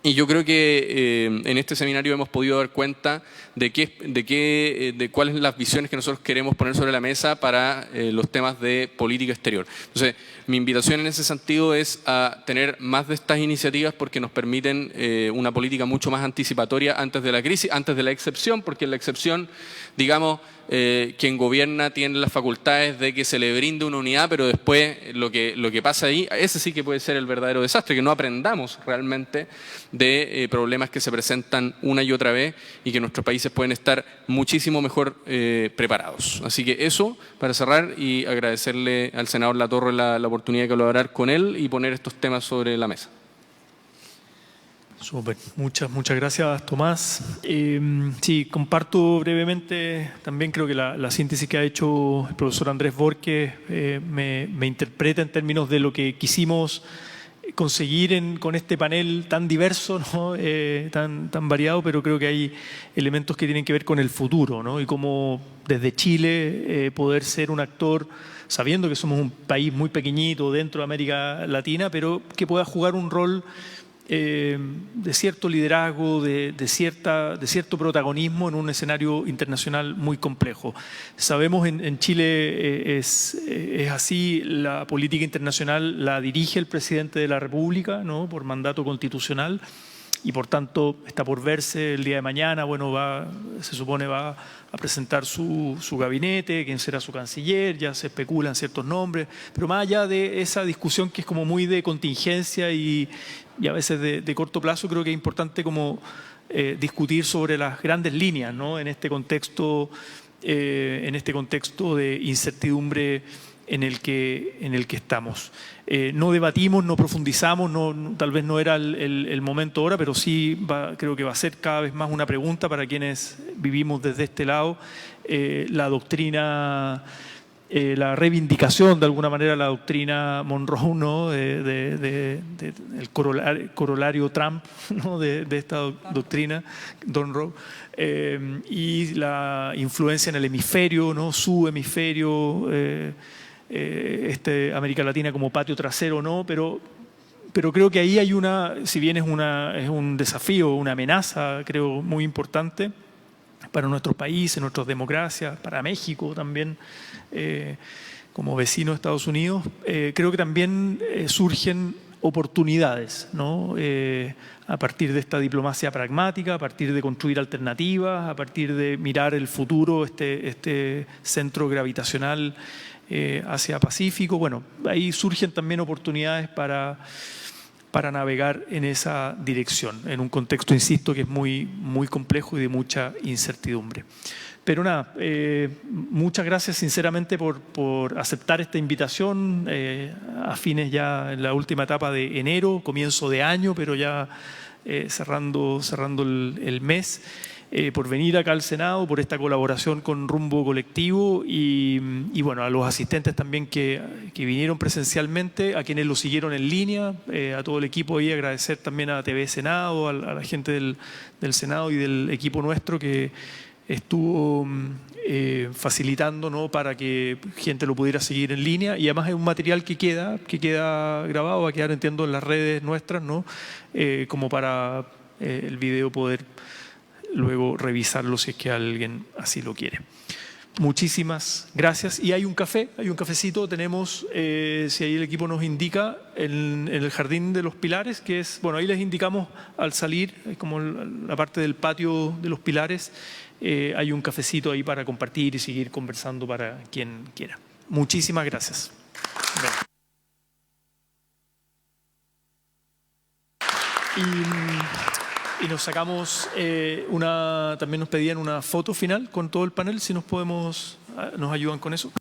Y yo creo que en este seminario hemos podido dar cuenta de cuáles son las visiones que nosotros queremos poner sobre la mesa para los temas de política exterior. Entonces, mi invitación en ese sentido es a tener más de estas iniciativas porque nos permiten una política mucho más anticipatoria antes de la crisis, antes de la excepción, porque en la excepción, digamos, quien gobierna tiene las facultades de que se le brinde una unidad, pero después lo que pasa ahí, ese sí que puede ser el verdadero desastre, que no aprendamos realmente de problemas que se presentan una y otra vez y que nuestros países pueden estar muchísimo mejor preparados. Así que eso, para cerrar, y agradecerle al senador Latorre la oportunidad de colaborar con él y poner estos temas sobre la mesa. Súper, muchas gracias, Tomás. Sí, comparto brevemente, también creo que la síntesis que ha hecho el profesor Andrés Borges me interpreta en términos de lo que quisimos conseguir con este panel tan diverso, ¿no? tan variado, pero creo que hay elementos que tienen que ver con el futuro, ¿no? Y cómo desde Chile poder ser un actor, sabiendo que somos un país muy pequeñito dentro de América Latina, pero que pueda jugar un rol de cierto liderazgo, de cierto protagonismo en un escenario internacional muy complejo. Sabemos en Chile es así, la política internacional la dirige el presidente de la República, ¿no?, por mandato constitucional, y por tanto está por verse el día de mañana, bueno, se supone va a presentar su gabinete, quién será su canciller, ya se especulan ciertos nombres, pero más allá de esa discusión que es como muy de contingencia y a veces de corto plazo, creo que es importante como discutir sobre las grandes líneas, ¿no?, en este contexto de incertidumbre en el que estamos. No debatimos, no profundizamos, tal vez no era el momento ahora, pero sí creo que va a ser cada vez más una pregunta para quienes vivimos desde este lado. La doctrina, la reivindicación de alguna manera la doctrina Monroe, ¿no?, el corolario Trump, ¿no?, de esta doctrina, Monroe, y la influencia en el hemisferio, ¿no?, su hemisferio, América Latina como patio trasero, ¿no? Pero creo que ahí hay si bien es un desafío, una amenaza, creo, muy importante para nuestros países, nuestras democracias, para México también, como vecino de Estados Unidos, creo que también surgen oportunidades, ¿no?, a partir de esta diplomacia pragmática, a partir de construir alternativas, a partir de mirar el futuro, este centro gravitacional hacia Pacífico. Bueno, ahí surgen también oportunidades para navegar en esa dirección, en un contexto, insisto, que es muy, muy complejo y de mucha incertidumbre. Pero nada, muchas gracias sinceramente por aceptar esta invitación a fines ya en la última etapa de enero, comienzo de año, pero ya cerrando el mes. Por venir acá al Senado, por esta colaboración con Rumbo Colectivo y bueno, a los asistentes también que vinieron presencialmente, a quienes lo siguieron en línea, a todo el equipo ahí, agradecer también a TV Senado, a la gente del Senado y del equipo nuestro que estuvo facilitando, ¿no?, para que gente lo pudiera seguir en línea, y además es un material que queda grabado, va a quedar, entiendo, en las redes nuestras, ¿no?, como para el video poder luego revisarlo si es que alguien así lo quiere. Muchísimas gracias. Y hay un cafecito, tenemos, si ahí el equipo nos indica, en el Jardín de los Pilares, que es, bueno, ahí les indicamos al salir, como la parte del patio de los Pilares, hay un cafecito ahí para compartir y seguir conversando para quien quiera. Muchísimas gracias. Y nos sacamos también nos pedían una foto final con todo el panel, si nos ayudan con eso.